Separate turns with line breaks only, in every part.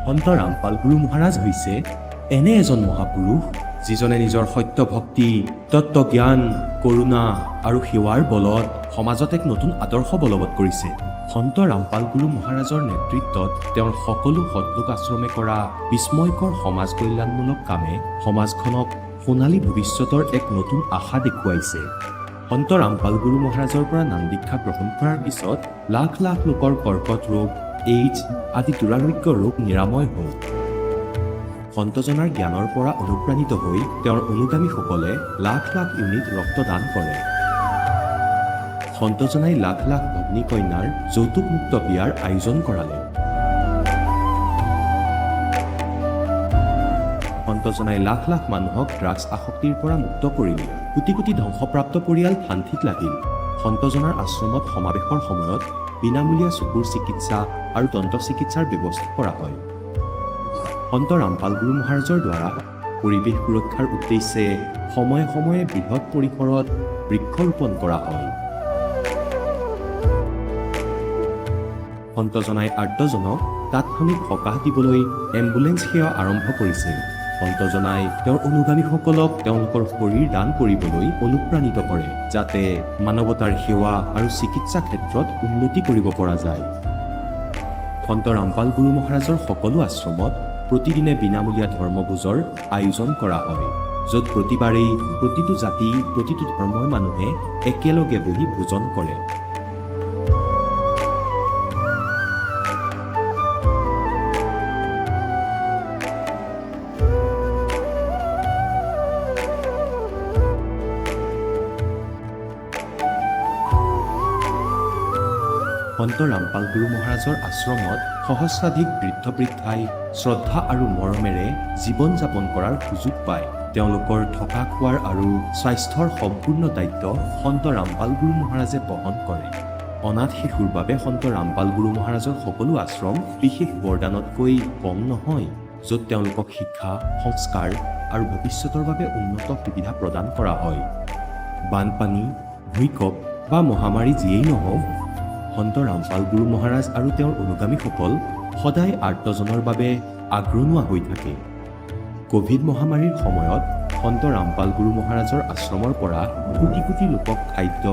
সন্ত ৰামপাল গুৰু মহাৰাজ হৈছে এনে এজন মহাপুৰুষ যিজনে নিজৰ সত্য ভক্তি, তত্ত্বজ্ঞান, কৰোণা আৰু সেৱাৰ বলত সমাজত এক নতুন আদৰ্শ বলবৎ কৰিছে। সন্ত ৰামপাল গুৰু মহাৰাজৰ নেতৃত্বত তেওঁৰ সকলো সৎলোক আশ্ৰমে কৰা বিস্ময়কৰ সমাজ কল্যাণমূলক কামে সমাজখনক সোণালী ভৱিষ্যতৰ এক নতুন আশা দেখুৱাইছে। সন্ত ৰামপাল গুৰু মহাৰাজৰ পৰা নাম দীক্ষা গ্ৰহণ কৰাৰ পিছত লাখ লাখ লোকৰ কৰ্কট ৰোগ, এইডছ আদি দুৰাৰোগ্য ৰোগ নিৰাময় হ'ল। সন্তজনাৰ জ্ঞানৰ পৰা অনুপ্ৰাণিত হৈ তেওঁৰ অনুগামীসকলে লাখ লাখ ইউনিট ৰক্তদান কৰে। সন্তজনাই লাখ লাখ ভগ্নী কন্যাৰ যৌতুকমুক্ত বিয়াৰ আয়োজন কৰালে। সন্তজনাই লাখ লাখ মানুহক ড্ৰাগছ আসক্তিৰ পৰা মুক্ত কৰিলে। কোটি কোটি ধ্বংসপ্ৰাপ্ত পৰিয়াল শান্তিত লাগিল। সন্তজনাৰ আশ্ৰমত সমাৱেশৰ সময়ত বিনামূলীয়া চকুৰ চিকিৎসা আৰু দন্ত চিকিৎসাৰ ব্যৱস্থা কৰা হয়। সন্ত ৰামপাল গুৰু মহাৰাজৰ দ্বাৰা পৰিৱেশ সুৰক্ষাৰ উদ্দেশ্যে সময়ে সময়ে বৃহৎ পৰিসৰত বৃক্ষৰোপণ কৰা হয়। সন্তজনাই আৰ্তজনক তাৎক্ষণিক সকাহ দিবলৈ এম্বুলেন্স সেৱা আৰম্ভ কৰিছে। সন্তজনাই তেওঁৰ অনুগামীসকলক তেওঁলোকৰ শৰীৰ দান কৰিবলৈ অনুপ্ৰাণিত কৰে, যাতে মানৱতাৰ সেৱা আৰু চিকিৎসা ক্ষেত্ৰত উন্নতি কৰিব পৰা যায়। সন্ত ৰামপাল গুৰু মহাৰাজৰ সকলো আশ্ৰমত প্ৰতিদিনে বিনামূলীয়া ধৰ্মভোজৰ আয়োজন কৰা হয়, য'ত প্ৰতিবাৰেই প্ৰতিটো জাতি, প্ৰতিটো ধৰ্মৰ মানুহে একেলগে বহি ভোজন কৰে। সন্ত ৰামপাল গুৰু মহাৰাজৰ আশ্ৰমত সহস্ৰাধিক বৃদ্ধ বৃদ্ধাই শ্ৰদ্ধা আৰু মৰমেৰে জীৱন যাপন কৰাৰ সুযোগ পায়। তেওঁলোকৰ থকা খোৱাৰ আৰু স্বাস্থ্যৰ সম্পূৰ্ণ দায়িত্ব সন্ত ৰামপাল গুৰু মহাৰাজে বহন কৰে। অনাথ শিশুৰ বাবে সন্ত ৰামপাল গুৰু মহাৰাজৰ সকলো আশ্ৰম বিশেষ বৰদানতকৈ কম নহয়, য'ত তেওঁলোকক শিক্ষা, সংস্কাৰ আৰু ভৱিষ্যতৰ বাবে উন্নত সুবিধা প্ৰদান কৰা হয়। বানপানী, ভূঁইকঁপ বা মহামাৰী যিয়েই নহওক, সন্ত ৰামপাল গুৰু মহাৰাজ আৰু তেওঁৰ অনুগামীসকল সদায় আৰ্তজনৰ বাবে আগ্ৰনোৱা হৈ থাকে। কোভিড মহামাৰীৰ সময়ত সন্ত ৰামপাল গুৰু মহাৰাজৰ আশ্ৰমৰ পৰা কোটি কোটি লোকক খাদ্য,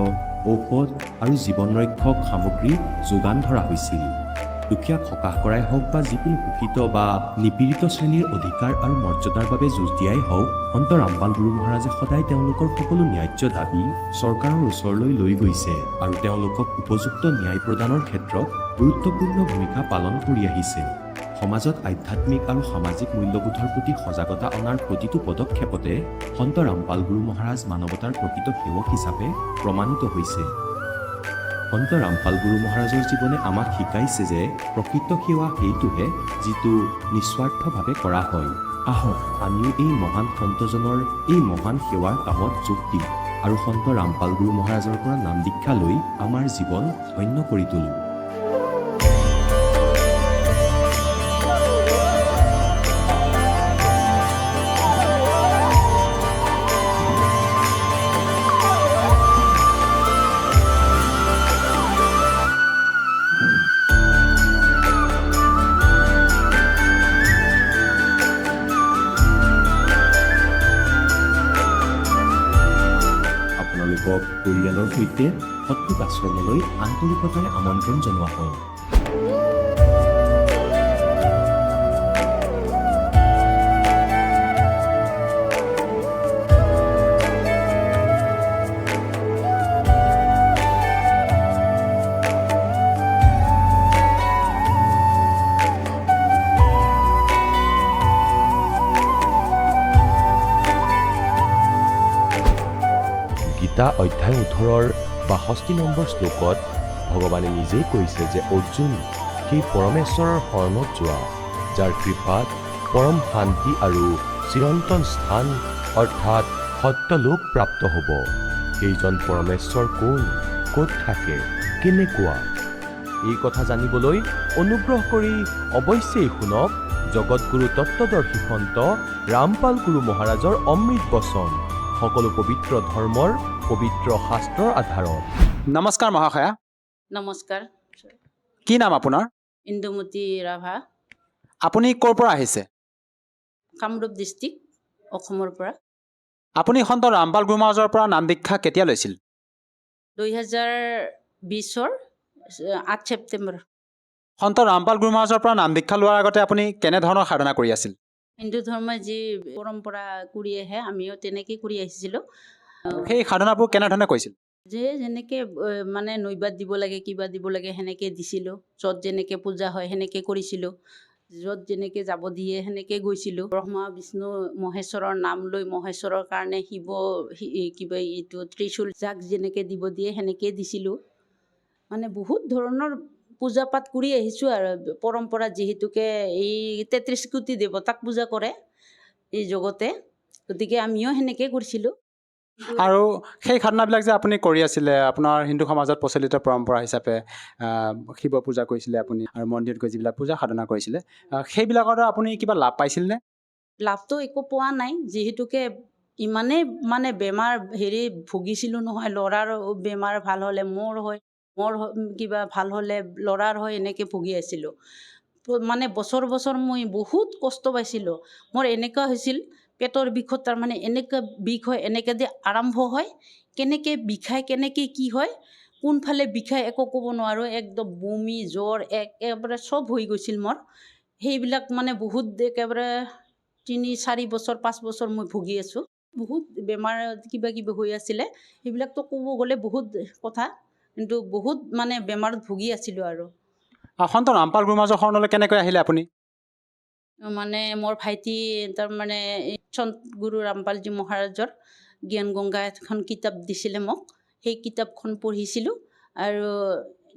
ঔষধ আৰু জীৱন ৰক্ষক সামগ্ৰী যোগান ধৰা হৈছিল। দুখীয়াক সকাহ কৰাই হওক বা যিকোনো শোষিত বা নিপীড়িত শ্ৰেণীৰ অধিকাৰ আৰু মৰ্যাদাৰ বাবে যুঁজ দিয়াই হওক, সন্ত ৰামপাল গুৰু মহাৰাজে সদায় তেওঁলোকৰ সকলো ন্যায্য দাবী চৰকাৰৰ ওচৰলৈ লৈ গৈছে আৰু তেওঁলোকক উপযুক্ত ন্যায় প্ৰদানৰ ক্ষেত্ৰত গুৰুত্বপূৰ্ণ ভূমিকা পালন কৰি আহিছে। সমাজত আধ্যাত্মিক আৰু সামাজিক মূল্যবোধৰ প্ৰতি সজাগতা অনাৰ প্ৰতিটো পদক্ষেপতে সন্ত ৰামপাল গুৰু মহাৰাজ মানৱতাৰ প্ৰকৃত সেৱক হিচাপে প্ৰমাণিত হৈছে। সন্ত ৰামপাল গুৰু মহাৰাজৰ জীৱনে আমাক শিকাইছে যে প্ৰকৃত সেৱা সেইটোহে যিটো নিস্বাৰ্থভাৱে কৰা হয়। আহক আমিও এই মহান সন্তজনৰ এই মহান সেৱাৰ কামত যোগ দিম আৰু সন্ত ৰামপাল গুৰু মহাৰাজৰ পৰা নাম দীক্ষা লৈ আমাৰ জীৱন ধন্য কৰি তোলোঁ। আপোনালোকক পৰিয়ালৰ সৈতে সৎলোক আশ্ৰমলৈ আন্তৰিকতাৰে আমন্ত্ৰণ জনোৱা হয়। গীতা অধ্যায় 18 62 নম্বৰ শ্লোকত ভগৱানে নিজেই কৈছে যে অৰ্জুন সেই পৰমেশ্বৰৰ শৰণত যোৱা, যাৰ কৃপাত পৰম শান্তি আৰু চিৰন্তন স্থান অৰ্থাৎ সত্যলোক প্ৰাপ্ত হ'ব। সেইজন পৰমেশ্বৰ কোন, ক'ত থাকে, কেনেকুৱা? এই কথা জানিবলৈ অনুগ্ৰহ কৰি অৱশ্যেই শুনক জগতগুৰু তত্ত্বদৰ্শী সন্ত ৰামপাল গুৰু মহাৰাজৰ অমৃত বচন, সকলো পবিত্ৰ ধৰ্মৰ পবিত্ৰ শাস্ত্ৰৰ আধাৰত।
নমস্কাৰ মহাশয়া।
নমস্কাৰ।
কি নাম আপোনাৰ?
ইন্দুমতী ৰাভা।
আপুনি ক'ৰ পৰা আহিছে?
কামৰূপ ডিষ্ট্ৰিক্ট, অসমৰ পৰা।
আপুনি সন্ত ৰামপাল গুৰু মহাৰাজৰ পৰা নাম দীক্ষা কেতিয়া লৈছিল?
2020-ৰ 8 ছেপ্টেম্বৰ।
সন্ত ৰামপাল গুৰু মহাৰাজৰ পৰা নাম দীক্ষা লোৱাৰ আগতে আপুনি কেনেধৰণৰ সাধনা কৰি আছিল?
হিন্দু ধৰ্মই যি পৰম্পৰা কৰি আহে আমিও তেনেকৈ কৰি আহিছিলোঁ।
সেই সাধনাবোৰ কেনেধৰণে কৰিছিল?
যেনেকৈ মানে নৈবাদ দিব লাগে, কিবা দিব লাগে, সেনেকৈ দিছিলোঁ। য'ত যেনেকৈ পূজা হয় সেনেকৈ কৰিছিলোঁ। য'ত যেনেকৈ যাব দিয়ে সেনেকৈ গৈছিলোঁ। ব্ৰহ্মা বিষ্ণু মহেশ্বৰৰ নাম লৈ মহেশ্বৰৰ কাৰণে শিৱ কিবা এইটো ত্ৰিশূল যাক যেনেকৈ দিব দিয়ে সেনেকৈ দিছিলোঁ। মানে বহুত ধৰণৰ পূজা পাঠ কৰি আহিছোঁ আৰু পৰম্পৰা যিহেতুকে এই 33 কোটি দেৱতাক পূজা কৰে এই জগতে, গতিকে আমিও সেনেকৈ কৰিছিলোঁ।
আৰু সেই সাধনাবিলাক যে আপুনি কৰি আছিলে, আপোনাৰ হিন্দু সমাজত প্ৰচলিত পৰম্পৰা হিচাপে শিৱ পূজা কৰিছিলে আপুনি, আৰু মন্দিৰত গৈ যিবিলাক পূজা সাধনা কৰিছিলে, সেইবিলাকৰ দ্বাৰা আপুনি কিবা লাভ পাইছিলনে?
লাভটো একো পোৱা নাই, যিহেতুকে ইমানেই মানে বেমাৰ ভুগিছিলোঁ নহয়। ল'ৰাৰ বেমাৰ ভাল হ'লে মোৰ হয়, মোৰ কিবা ভাল হ'লে ল'ৰাৰ হয়, এনেকৈ ভুগি আছিলোঁ। মানে বছৰ বছৰ মই বহুত কষ্ট পাইছিলোঁ। মোৰ এনেকুৱা হৈছিল, পেটৰ বিষত তাৰমানে এনেকুৱা বিষ হয়, এনেকৈ যে আৰম্ভ হয়, কেনেকৈ বিষায়, কেনেকৈ কি হয়, কোনফালে বিষায় একো ক'ব নোৱাৰোঁ। একদম বমি, জ্বৰ একেবাৰে চব হৈ গৈছিল মোৰ। সেইবিলাক মানে বহুত একেবাৰে 3-4 বছৰ 5 বছৰ মই ভুগি আছোঁ। বহুত বেমাৰ কিবা কিবি হৈ আছিলে, সেইবিলাকতো ক'ব গ'লে বহুত কথা, কিন্তু বহুত মানে বেমাৰত ভুগি আছিলোঁ। আৰু
সন্ত ৰামপাল গুৰু মহাৰাজৰ শৰণলৈ কেনেকৈ আহিলে আপুনি?
মানে মোৰ ভাইটি তাৰমানে সন্ত গুৰু ৰামপালজী মহাৰাজৰ জ্ঞান গংগা এখন কিতাপ দিছিলে মোক, সেই কিতাপখন পঢ়িছিলোঁ। আৰু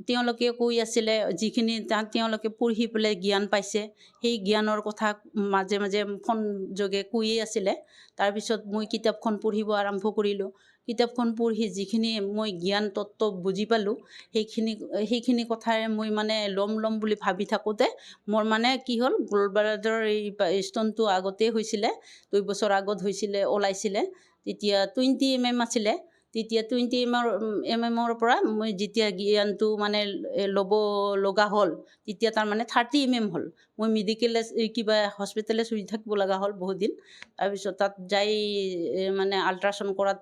তেওঁলোকে কৈ আছিলে যিখিনি তেওঁলোকে পঢ়ি পেলাই জ্ঞান পাইছে, সেই জ্ঞানৰ কথা মাজে মাজে ফোন যোগে কৈয়ে আছিলে। তাৰপিছত মই কিতাপখন পঢ়িব আৰম্ভ কৰিলোঁ। কিতাপখন পঢ়ি যিখিনি মই জ্ঞান তত্ত্ব বুজি পালোঁ, সেইখিনি কথাৰে মই মানে ল'ম বুলি ভাবি থাকোঁতে মোৰ মানে কি হ'ল, গলব্লাডাৰৰ এই ষ্টনটো আগতেই হৈছিলে, 2 বছৰ আগত হৈছিলে, ওলাইছিলে। তেতিয়া 20 mm আছিলে। তেতিয়া 20 mm পৰা মই যেতিয়া জ্ঞানটো মানে ল'ব লগা হ'ল, তেতিয়া তাৰমানে 30 mm হ'ল। মই মেডিকেলে কিবা হস্পিটেলে চুই থাকিব লগা হ'ল বহুত দিন। তাৰপিছত তাত যাই মানে আল্ট্ৰাচাউণ্ড কৰাত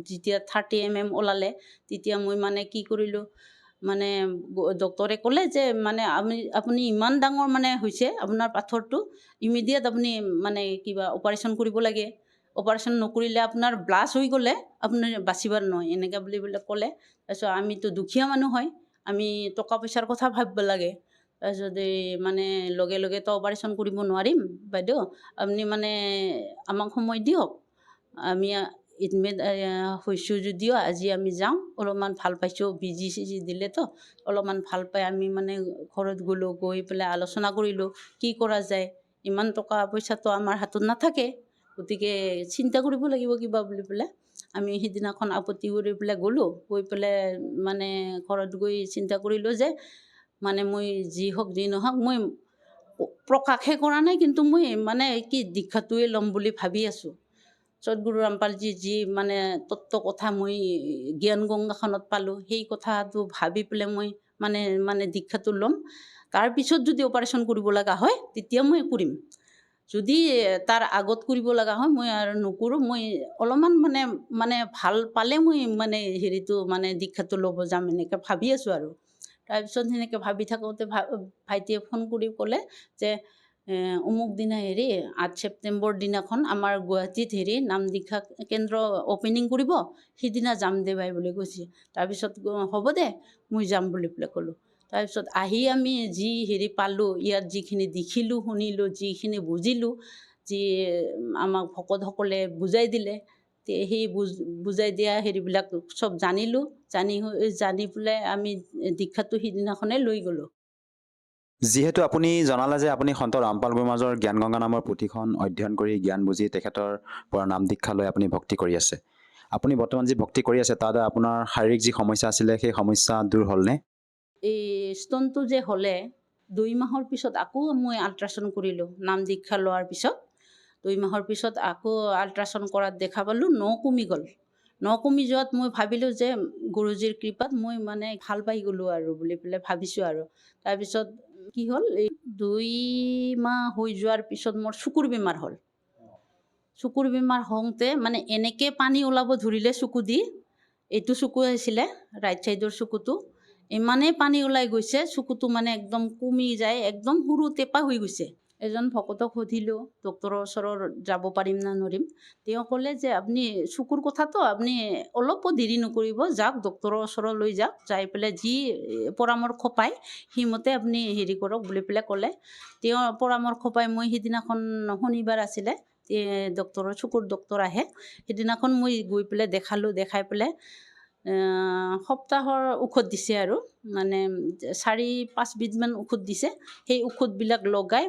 যেতিয়া 30 mm ওলালে, তেতিয়া মই মানে কি কৰিলোঁ, মানে ডক্টৰে ক'লে যে মানে আপুনি ইমান ডাঙৰ মানে হৈছে আপোনাৰ পাথৰটো, ইমিডিয়েট আপুনি মানে কিবা অপাৰেশ্যন কৰিব লাগে। অপাৰেশ্যন নকৰিলে আপোনাৰ ব্লাষ্ট হৈ গ'লে আপুনি বাচিবাৰ নহয়, এনেকৈ বুলি ক'লে। তাৰপিছত আমিতো দুখীয়া মানুহ হয়, আমি টকা পইচাৰ কথা ভাবিব লাগে। তাৰপিছত মানে লগে লগেতো অপাৰেশ্যন কৰিব নোৱাৰিম বাইদেউ, আপুনি মানে আমাক সময় দিয়ক, আমি এডমিট হৈছোঁ যদিও আজি আমি যাওঁ, অলপমান ভাল পাইছোঁ, বিজি চিজি দিলেতো অলপমান ভাল পাই আমি মানে ঘৰত গ'লোঁ, গৈ পেলাই আলোচনা কৰিলোঁ কি কৰা যায়। ইমান টকা পইচাটো আমাৰ হাতত নাথাকে, গতিকে চিন্তা কৰিব লাগিব কিবা বুলি পেলাই আমি সিদিনাখন আপত্তি কৰি পেলাই গ'লোঁ। গৈ পেলাই মানে ঘৰত গৈ চিন্তা কৰিলোঁ যে মানে মই যি হওক যি নহওক মই প্ৰকাশহে কৰা নাই, কিন্তু মই মানে কি দীক্ষাটোৱে ল'ম বুলি ভাবি আছোঁ। সদগুৰু ৰামপালজী যি মানে তত্ত্ব কথা মই জ্ঞান গংগাখনত পালোঁ, সেই কথাটো ভাবি পেলাই মই মানে দীক্ষাটো ল'ম। তাৰপিছত যদি অপাৰেশ্যন কৰিব লগা হয় তেতিয়া মই কৰিম, যদি তাৰ আগত কৰিব লগা হয় মই আৰু নকৰোঁ। মই অলপমান মানে ভাল পালে মই মানে মানে দীক্ষাটো ল'ব যাম, এনেকৈ ভাবি আছোঁ। আৰু তাৰপিছত সেনেকৈ ভাবি থাকোঁতে ভাইটিয়ে ফোন কৰি ক'লে যে অমুক দিনা 8 ছেপ্টেম্বৰ দিনাখন আমাৰ গুৱাহাটীত নাম দীক্ষা কেন্দ্ৰ অ'পেনিং কৰিব, সিদিনা যাম দে বাই বুলি কৈছে। তাৰপিছত হ'ব দে মই যাম বুলি পেলাই ক'লোঁ। তাৰপিছত আহি আমি যি পালোঁ, ইয়াত যিখিনি দেখিলোঁ, শুনিলোঁ, যিখিনি বুজিলোঁ, যি আমাক ভকতসকলে বুজাই দিলে, সেই বুজাই দিয়া হেৰিবিলাক চব জানিলোঁ। জানি পেলাই আমি দীক্ষাটো সিদিনাখনে লৈ গ'লোঁ।
যিহেতু আপুনি জনালে যে আপুনি সন্ত ৰামপাল গুৰু মহাৰাজৰ জ্ঞান গংগা নামৰ পুথিখন অধ্যয়ন কৰি জ্ঞান বুজি তেখেতৰ পৰা নাম দীক্ষা লৈ আপুনি ভক্তি কৰি আছে, আপুনি বৰ্তমান যি ভক্তি কৰি আছে তাৰ দ্বাৰা আপোনাৰ শাৰীৰিক যি সমস্যা আছিলে সেই সমস্যা দূৰ হ'লনে?
এই ষ্টনটো যে হ'লে 2 মাহৰ পিছত আকৌ মই আল্ট্ৰাচাউণ্ড কৰিলোঁ। নাম দীক্ষা লোৱাৰ পিছত 2 মাহৰ পিছত আকৌ আল্ট্ৰাচাউণ্ড কৰাত দেখা পালোঁ 9 কমি গ'ল। 9 কমি যোৱাত মই ভাবিলোঁ যে গুৰুজীৰ কৃপাত মই মানে ভাল পাই গ'লোঁ আৰু বুলি পেলাই ভাবিছোঁ। আৰু তাৰপিছত কি হ'ল, এই 2 মাহ হৈ যোৱাৰ পিছত মোৰ চকুৰ বেমাৰ হ'ল। চকুৰ বেমাৰ হওঁতে মানে এনেকৈ পানী ওলাব ধৰিলে চকু দি, এইটো চকু আছিলে ৰাইট ছাইডৰ চকুটো, ইমানেই পানী ওলাই গৈছে চকুটো মানে একদম কমি যায়, একদম সৰু টেপা হৈ গৈছে। এজন ভকতক সুধিলোঁ ডক্তৰৰ ওচৰত যাব পাৰিম না নোৱাৰিম। তেওঁ ক'লে যে আপুনি চকুৰ কথাটো আপুনি অলপো দেৰি নকৰিব, যাওক ডক্তৰৰ ওচৰলৈ যাওক, যাই পেলাই যি পৰামৰ্শ পায় সেইমতে আপুনি হেৰি কৰক বুলি পেলাই ক'লে। তেওঁৰ পৰামৰ্শ পাই মই সিদিনাখন শনিবাৰ আছিলে, চকুৰ ডক্তৰ আহে, সেইদিনাখন মই গৈ পেলাই দেখালোঁ। দেখাই পেলাই সপ্তাহৰ ঔষধ দিছে আৰু মানে 4-5 বিধমান ঔষধ দিছে। সেই ঔষধবিলাক লগাই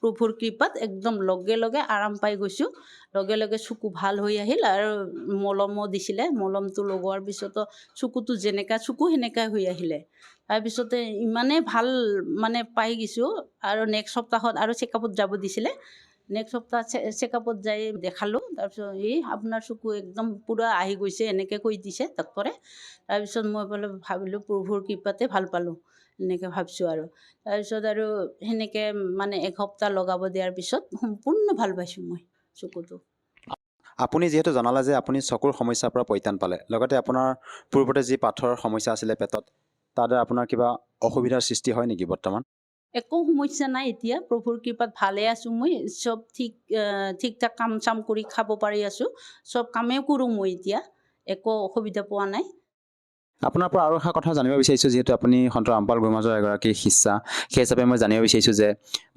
প্ৰভুৰ কৃপাত একদম লগে লগে আৰাম পাই গৈছোঁ। লগে লগে চকু ভাল হৈ আহিল আৰু মলমো দিছিলে। মলমটো লগোৱাৰ পিছতো চকুটো যেনেকা চকু সেনেকাই হৈ আহিলে। তাৰপিছতে ইমানেই ভাল মানে পাই গৈছোঁ আৰু নেক্সট সপ্তাহত আৰু চেকআপত যাব দিছিলে। নেক্সট সপ্তাহ চেকআপত যাই দেখালোঁ। তাৰপিছত আপোনাৰ চকু একদম পূৰা আহি গৈছে এনেকৈ কৈ দিছে ডক্তৰে। তাৰপিছত মই ভাবিলোঁ প্ৰভুৰ কৃপাতে ভাল পালোঁ, এনেকৈ ভাবিছোঁ আৰু। তাৰপিছত আৰু সেনেকৈ মানে এসপ্তাহ লগাব দিয়াৰ পিছত সম্পূৰ্ণ ভাল পাইছোঁ মই চকুটো।
আপুনি যিহেতু জনালে যে আপুনি চকুৰ সমস্যাৰ পৰা পৰিত্ৰাণ পালে, লগতে আপোনাৰ পূৰ্বতে যি পাথৰৰ সমস্যা আছিলে পেটত, তাৰ দ্বাৰা আপোনাৰ কিবা অসুবিধাৰ সৃষ্টি হয় নেকি বৰ্তমান?
একো সমস্যা নাই এতিয়া, প্ৰভুৰ কৃপাত ভালে আছোঁ মই। চব ঠিক ঠাক কাম চাম কৰি খাব পাৰি আছোঁ, চব কামেই কৰোঁ মই এতিয়া, একো অসুবিধা পোৱা নাই।
আপোনাৰ পৰা আৰু এটা কথা জানিব বিচাৰিছোঁ, যিহেতু আপুনি সন্ত ৰামপাল গুৰুমাজৰ এগৰাকী শিষ্যা, সেই হিচাপে মই জানিব বিচাৰিছোঁ যে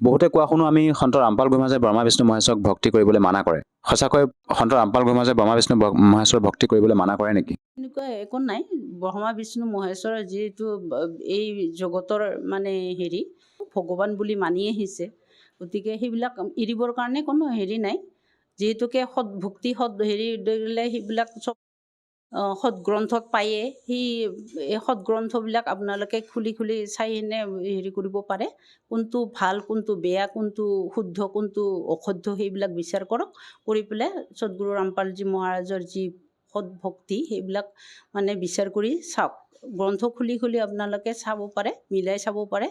বহুতে কোৱা শুনো আমি সন্ত ৰামপাল গুৰুমাজে ব্ৰহ্মা বিষ্ণু মহেশক ভক্তি কৰিবলৈ মানা কৰে। সঁচাকৈ সন্ত ৰামপাল গুৰুমাজে ব্ৰহ্মা বিষ্ণু মহেশৰ ভক্তি কৰিবলৈ মানা কৰে নেকি?
এনেকুৱা একো নাই। ব্ৰহ্মা বিষ্ণু মহেশ্বৰৰ যিহেতু এই জগতৰ মানে হেৰি ভগৱান বুলি মানি আহিছে, গতিকে সেইবিলাক এৰিবৰ কাৰণে কোনো হেৰি নাই। যিহেতুকে সৎ ভক্তি সৎ হেৰি দিলে সেইবিলাক চব সৎগ্ৰন্থত পায়ে, সেই সৎগ্ৰন্থবিলাক আপোনালোকে খুলি খুলি চাই কিনে হেৰি কৰিব পাৰে। কোনটো ভাল, কোনটো বেয়া, কোনটো শুদ্ধ, কোনটো অশুদ্ধ, সেইবিলাক বিচাৰ কৰক। কৰি পেলাই সদগুৰু ৰামপালজী মহাৰাজৰ যি সৎ ভক্তি সেইবিলাক মানে বিচাৰ কৰি চাওক। গ্ৰন্থ খুলি খুলি আপোনালোকে চাব পাৰে, মিলাই চাব পাৰে।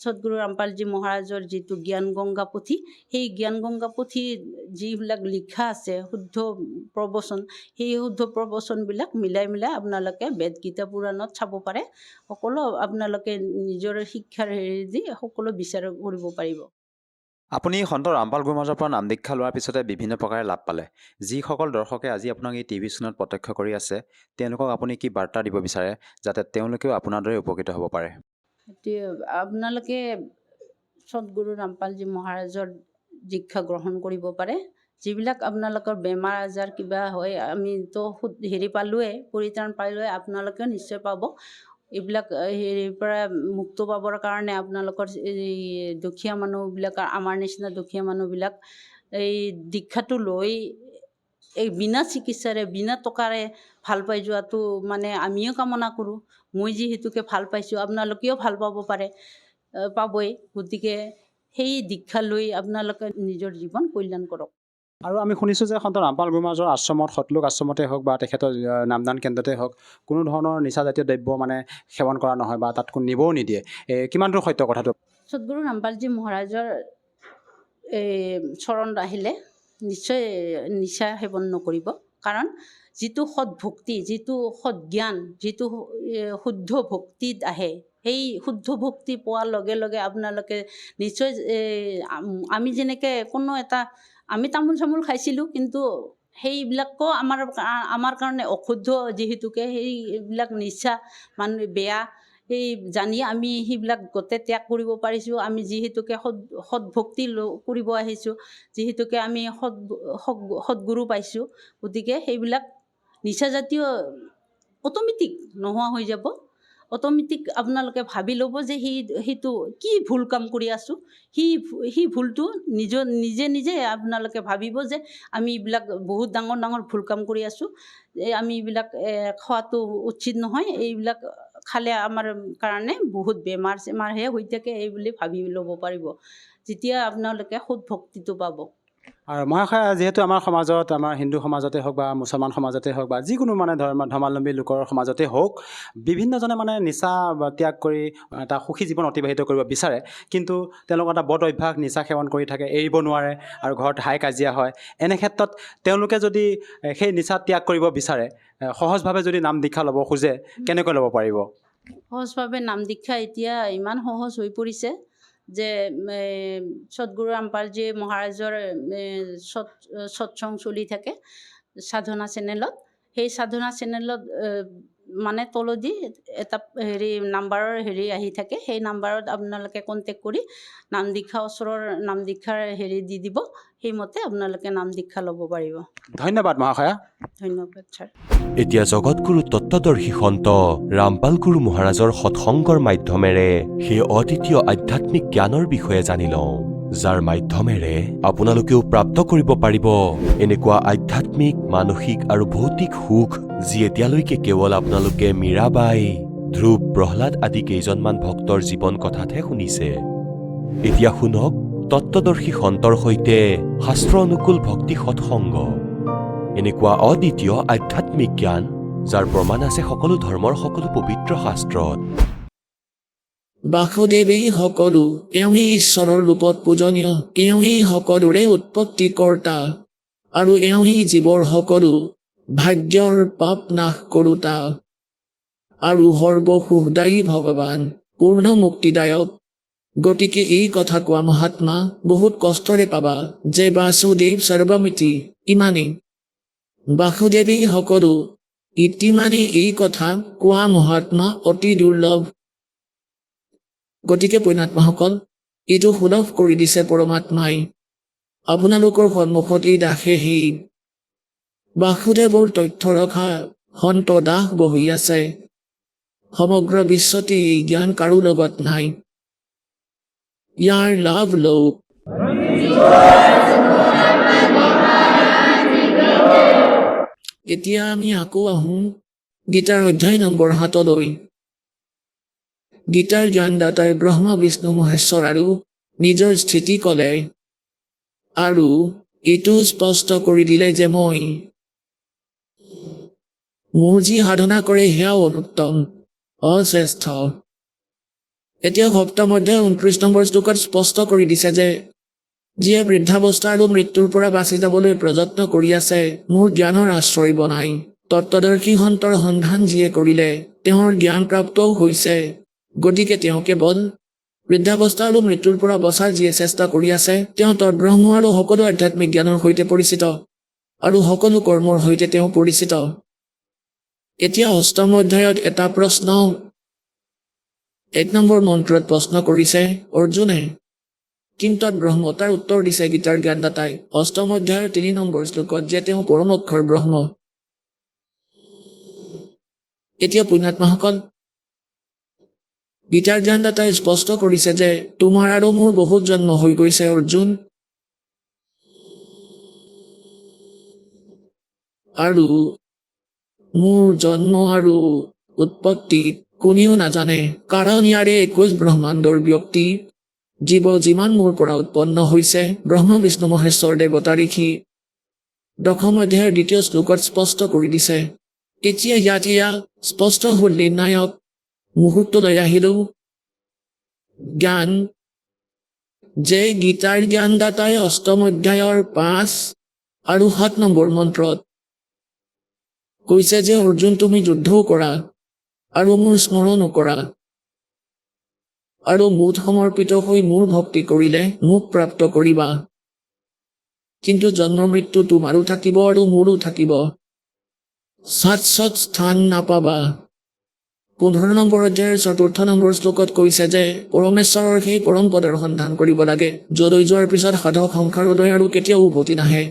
সদগুৰু ৰামপালজী মহাৰাজৰ যিটো জ্ঞান গংগা পুথি, সেই জ্ঞান গংগা পুথি যিবিলাক লিখা আছে শুদ্ধ প্ৰবচন, সেই শুদ্ধ প্ৰবচনবিলাক মিলাই মিলাই আপোনালোকে বেদ গীতা পুৰাণত চাব পাৰে। সকলো আপোনালোকে নিজৰ শিক্ষাৰ হেৰি দি সকলো বিচাৰ কৰিব পাৰিব।
আপুনি সন্ত ৰামপাল গুৰুমাজৰ পৰা নাম দীক্ষা লোৱাৰ পিছতে বিভিন্ন প্ৰকাৰে লাভ পালে। যিসকল দৰ্শকে আজি আপোনাক এই টিভি চেনেলত প্ৰত্যক্ষ কৰি আছে, তেওঁলোকক আপুনি কি বাৰ্তা দিব বিচাৰে যাতে তেওঁলোকেও আপোনাৰ দৰে উপকৃত হ'ব পাৰে?
আপোনালোকে সদগুৰু ৰামপালজী মহাৰাজৰ দীক্ষা গ্ৰহণ কৰিব পাৰে। যিবিলাক আপোনালোকৰ বেমাৰ আজাৰ কিবা হয়, আমিতো হেৰি পালোৱে, পৰিত্ৰাণ পালোৱে, আপোনালোকেও নিশ্চয় পাব। এইবিলাক হেৰিৰ পৰা মুক্ত পাবৰ কাৰণে আপোনালোকৰ এই দুখীয়া মানুহবিলাক, আমাৰ নিচিনা দুখীয়া মানুহবিলাক এই দীক্ষাটো লৈ এই বিনা চিকিৎসাৰে, বিনা টকাৰে ভাল পাই যোৱাটো মানে আমিও কামনা কৰোঁ। মই যিহেতুকে ভাল পাইছোঁ, আপোনালোকেও ভাল পাব পাৰে, পাবই। গতিকে সেই দীক্ষা লৈ আপোনালোকে নিজৰ জীৱন কল্যাণ কৰক।
আৰু আমি শুনিছোঁ যে সন্ত ৰামপাল গুৰুমাজৰ আশ্ৰমত, সতলোক আশ্ৰমতে হওক বা তেখেতৰ নামদান কেন্দ্ৰতে হওক, কোনো ধৰণৰ নিচাজাতীয় দ্ৰব্য মানে সেৱন কৰা নহয় বা তাত কোনো নিবও নিদিয়ে। কিমান দূৰ সত্য কথাটো?
সদগুৰু ৰামপালজী মহাৰাজৰ চৰণ আহিলে নিশ্চয় নিচা সেৱন নকৰিব। কাৰণ যিটো সৎ ভক্তি, যিটো সৎ জ্ঞান, যিটো শুদ্ধ ভক্তিত আহে, সেই শুদ্ধ ভক্তি পোৱাৰ লগে লগে আপোনালোকে নিশ্চয়, আমি যেনেকৈ কোনো এটা আমি তামোল চামোল খাইছিলোঁ, কিন্তু সেইবিলাকো আমাৰ কাৰণে অশুদ্ধ, যিহেতুকে সেইবিলাক নিচা মানে বেয়া, সেই জানি আমি সেইবিলাক গোটেই ত্যাগ কৰিব পাৰিছোঁ। আমি যিহেতুকে সৎ ভক্তি কৰিব আহিছোঁ, যিহেতুকে আমি সৎগুৰু পাইছোঁ, গতিকে সেইবিলাক নিচাজাতীয় অট'মেটিক নোহোৱা হৈ যাব। অট'মেটিক আপোনালোকে ভাবি ল'ব যে সেইটো কি ভুল কাম কৰি আছোঁ। সেই ভুলটো নিজে নিজে আপোনালোকে ভাবিব যে আমি এইবিলাক বহুত ডাঙৰ ডাঙৰ ভুল কাম কৰি আছোঁ, আমি এইবিলাক খোৱাটো উচিত নহয়, এইবিলাক খালে আমাৰ কাৰণে বহুত বেমাৰ চেমাৰহে হৈ থাকে, এই বুলি ভাবি ল'ব পাৰিব যেতিয়া আপোনালোকে সৎ ভক্তিটো পাব।
আৰু মহাশয় যিহেতু আমাৰ সমাজত, আমাৰ হিন্দু সমাজতে হওক বা মুছলমান সমাজতে হওক বা যিকোনো মানে ধৰ্মাৱলম্বী লোকৰ সমাজতে হওক, বিভিন্নজনে মানে নিচা ত্যাগ কৰি এটা সুখী জীৱন অতিবাহিত কৰিব বিচাৰে, কিন্তু তেওঁলোকৰ এটা বদ অভ্যাস নিচা সেৱন কৰি থাকে, এৰিব নোৱাৰে আৰু ঘৰত হাই কাজিয়া হয়। এনে ক্ষেত্ৰত তেওঁলোকে যদি সেই নিচা ত্যাগ কৰিব বিচাৰে, সহজভাৱে যদি নাম দীক্ষা ল'ব খোজে, কেনেকৈ ল'ব পাৰিব?
সহজভাৱে নাম দীক্ষা এতিয়া ইমান সহজ হৈ পৰিছে যে সদগুৰু ৰামপালজী মহাৰাজৰ সৎসং চলি থাকে সাধনা চেনেলত। সেই সাধনা চেনেলত মানে তলদি এটা নাম্বাৰৰ আহি থাকে। সেই নাম্বাৰত আপোনালোকে কণ্টেক্ট কৰি নাম দীক্ষা, ওচৰৰ নাম দীক্ষাৰ দি দিব, সেইমতে আপোনালোকে নাম দীক্ষা ল'ব পাৰিব।
ধন্যবাদ মহাশয়া।
ধন্যবাদ ছাৰ।
এতিয়া জগতগুৰু তত্ত্বদৰ্শী সন্ত ৰামপাল গুৰু মহাৰাজৰ সৎসংগৰ মাধ্যমেৰে সেই অদ্বিতীয় আধ্যাত্মিক জ্ঞানৰ বিষয়ে জানি লওঁ, যাৰ মাধ্যমেৰে আপোনালোকেও প্ৰাপ্ত কৰিব পাৰিব এনেকুৱা আধ্যাত্মিক, মানসিক আৰু ভৌতিক সুখ, যি এতিয়ালৈকে কেৱল আপোনালোকে মীৰাবাই, ধ্ৰুৱ, প্ৰহ্লাদ আদি কেইজনমান ভক্তৰ জীৱন কথাতহে শুনিছে। এতিয়া শুনক তত্ত্বদৰ্শী সন্তৰ সৈতে শাস্ত্ৰ অনুকূল ভক্তি সৎসংগ, এনেকুৱা অদ্বিতীয় আধ্যাত্মিক জ্ঞান, যাৰ প্ৰমাণ আছে সকলো ধৰ্মৰ সকলো পবিত্ৰ শাস্ত্ৰত।
বাসুদেৱেই সকলো, এওঁই ঈশ্বৰৰ ৰূপত পূজনীয়, এওঁই সকলোৰে উৎপত্তি কৰ্তা, আৰু এওঁই জীৱৰ সকলো ভাগ্যৰ পাপ নাশ কৰোতা, আৰু সৰ্বসুখদায়ী ভগৱান, পূৰ্ণ মুক্তিদায়ক। গতিকে এই কথা কোৱা মহাত্মা বহুত কষ্টৰে পাবা যে বাসুদেৱ সৰ্বমিতি, ইমানেই। বাসুদেৱেই সকলো ইতিমানে এই কথা কোৱা মহাত্মা অতি দুৰ্লভ। গতিকে পুণ্যাত্মাসকল, এইটো সুলভ কৰি দিছে পৰমাত্মাই। আপোনালোকৰ সন্মুখত এই দাসে সেই বাসুদেৱৰ তথ্য ৰখা সন্ত দাস বহি আছে। সমগ্ৰ বিশ্বতে এই জ্ঞান কাৰো লগত নাই। ইয়াৰ লাভ লওক। এতিয়া আমি আকৌ আহোঁ গীতাৰ অধ্যায় নম্বৰ 7লৈ। গীতাৰ জ্ঞানদাতাই ব্ৰহ্মা, বিষ্ণু, মহেশ্বৰ আৰু নিজৰ স্থিতি ক'লে, আৰু এইটো স্পষ্ট কৰি দিলে যে মই মোৰ যি সাধনা কৰে সেয়াও অনুত্তম, অশ্ৰেষ্ঠ। এতিয়া সপ্তম অধ্যায় 29 নম্বৰ শ্লোকত স্পষ্ট কৰি দিছে যে যিয়ে বৃদ্ধাৱস্থা আৰু মৃত্যুৰ পৰা বাচি যাবলৈ প্ৰযত্ন কৰি আছে, মোৰ জ্ঞানৰ আশ্ৰয় বনাই। তত্ত্বদৰ্শী সন্তৰ সন্ধান যিয়ে কৰিলে, তেওঁৰ জ্ঞান প্ৰাপ্তও হৈছে। গতিকে তেওঁ কেৱল বৃদ্ধাৱস্থা আৰু মৃত্যুৰ পৰা বচাৰ যিয়ে চেষ্টা কৰি আছে, তেওঁ তৎব্ৰহ্ম আৰু সকলো আধ্যাত্মিক জ্ঞানৰ সৈতে পৰিচিত, আৰু সকলো কৰ্মৰ সৈতে তেওঁ পৰিচিত। এতিয়া অষ্টম অধ্যায়ত এটা প্ৰশ্ন 1 নম্বৰ মন্ত্ৰত প্ৰশ্ন কৰিছে অৰ্জুনে। কিন্তু ব্ৰহ্ম তাৰ উত্তৰ দিছে গীতাৰ জ্ঞানদাতাই অষ্টম অধ্যায়ৰ 3 নম্বৰ শ্লোকত যে তেওঁ পৰম অক্ষৰ ব্ৰহ্ম। এতিয়া পুণ্যাত্মাসকল, গীতাৰ জ্ঞানদাতাই স্পষ্ট কৰিছে যে তোমাৰ আৰু মোৰ বহুত জন্ম হৈ গৈছে অৰ্জুন, আৰু মোৰ জন্ম আৰু উৎপত্তি কোনেও নাজানে, কাৰণ ইয়াৰে 21 ব্ৰহ্মাণ্ডৰ ব্যক্তি জীৱ যিমান মোৰ পৰা উৎপন্ন হৈছে, ব্ৰহ্মা, বিষ্ণু, মহেশ্বৰ, দেৱতা, ঋষি, দশম অধ্যায়ৰ 2 শ্লোকত স্পষ্ট কৰি দিছে। এতিয়া ইয়াত স্পষ্ট হ'ল নিৰ্ণায়ক মুহূৰ্তলৈ আহিলো জ্ঞান, যে গীতাৰ জ্ঞানদাতাই অষ্টম অধ্যায়ৰ 5 আৰু 7 নম্বৰ মন্ত্ৰত কৈছে যে অৰ্জুন, তুমি যুদ্ধও কৰা আৰু মোৰ স্মৰণো কৰা, আৰু মুঠ সমৰ্পিত হৈ মোৰ ভক্তি কৰিলে মোক প্ৰাপ্ত কৰিবা। কিন্তু জন্ম মৃত্যু তোমাৰো থাকিব আৰু মোৰো থাকিব, শাশ্বত স্থান নাপাবা। 15 নম্বৰ অধ্যায়ৰ 4 নম্বৰ শ্লোকত কৈছে যে পৰমেশ্বৰৰ সেই পৰম পদৰ সন্ধান কৰিব লাগে, যলৈ যোৱাৰ পিছত সাধক সংসাৰলৈ আৰু কেতিয়াও উভতি নাহে।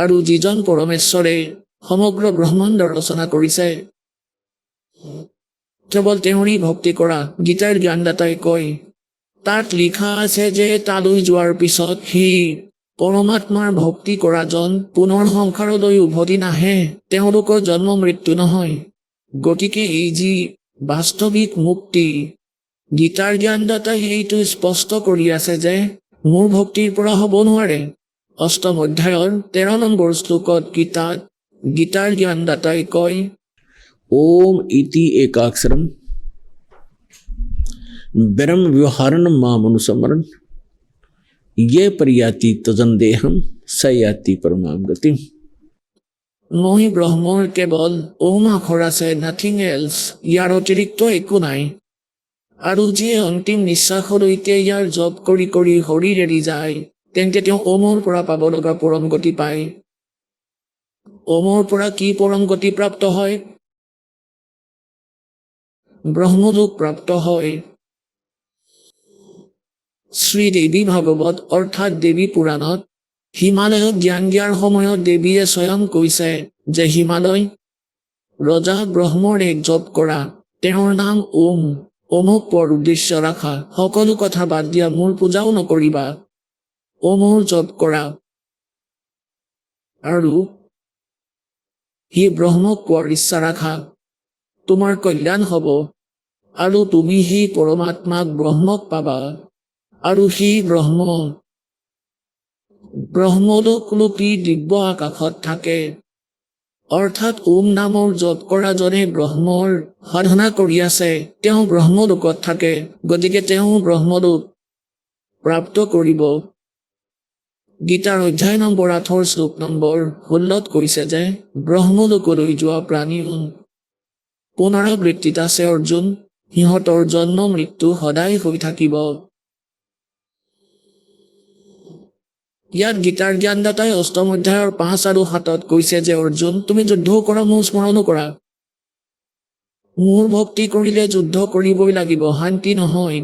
আৰু যিজন পৰমেশ্বৰে সমগ্ৰ ব্ৰহ্মাণ্ড ৰচনা কৰিছে, কেৱল তেওঁৰেই ভক্তি কৰা, গীতাৰ জ্ঞানদাতাই কয়। তাত লিখা আছে যে তালৈ যোৱাৰ পিছত সেই পৰমাত্মাৰ ভক্তি কৰাজন পুনৰ সংসাৰলৈ উভতি নাহে, তেওঁলোকৰ জন্ম মৃত্যু নহয়। গতিকে এই যি বাস্তৱিক মুক্তি, গীতাৰ জ্ঞানদাতাই এইটো স্পষ্ট কৰি আছে যে মোৰ ভক্তিৰ পৰা হ'ব নোৱাৰে, অষ্টম অধ্যায়ৰ 13 নম্বৰ শ্লোকত গীতাৰ জ্ঞানদাতাই কয়, ओम इति एकाक्षरम ब्रह्म व्यवहारण मामनुसमरण ये परियाति तजन देहम सयाति परमाम गति। মই ব্ৰহ্মৰ কেৱল ওম আখৰ আছে, নাথিং এলছ। ইয়াৰ অতিৰিক্ত একো নাই। আৰু যিয়ে অন্তিম নিশ্বাসলৈকে ইয়াৰ জপ কৰি কৰি শৰীৰ এৰি যায়, তেন্তে তেওঁ ওমৰ পৰা পাব লগা পৰম গতি পায়। ওমৰ পৰা কি পৰম গতি প্ৰাপ্ত হয়? ব্ৰহ্মলোক প্ৰাপ্ত হয়। শ্ৰীদেৱী ভাগৱত অৰ্থাৎ দেৱী পুৰাণত হিমালয়ত জ্ঞান দিয়াৰ সময়ত দেৱীয়ে স্বয়ং কৈছে যে হিমালয়, ৰজা ব্ৰহ্মৰ এক জপ কৰা, তেওঁৰ নাম ওম। ওমক পৰ উদ্দেশ্য ৰাখা, সকলো কথা বাদ দিয়া, মোৰ পূজাও নকৰিবা, ওমৰ জপ কৰা। আৰু সি ব্ৰহ্মক পোৱাৰ ইচ্ছা ৰাখা, তোমাৰ কল্যাণ হ'ব আৰু তুমি সেই পৰমাত্মাক ব্ৰহ্মক পাবা। আৰু সি ব্ৰহ্মলোকৰূপী দিব্য আকাশত থাকে। অৰ্থাৎ ওম নামৰ জপ কৰা জনে ব্ৰহ্মৰ সাধনা কৰি আছে, তেওঁ ব্ৰহ্মলোকত থাকে। গতিকে তেওঁ ব্ৰহ্মলোক প্ৰাপ্ত কৰিব। গীতাৰ অধ্যায় নম্বৰ 8 শ্লোক নম্বৰ 16 কৈছে যে ব্ৰহ্মলোকলৈ যোৱা প্ৰাণী পুনৰাবৃত্তিত আছে অৰ্জুন, সিহঁতৰ জন্ম মৃত্যু সদায় হৈ থাকিব। ইয়াত গীতাৰ জ্ঞানদাতাই অষ্টম অধ্যায়ৰ 5 আৰু 7 কৈছে যে অৰ্জুন, তুমি যুদ্ধও কৰা, মোৰ স্মৰণো কৰা। মোৰ ভক্তি কৰিলে যুদ্ধ কৰিবই লাগিব, শান্তি নহয়।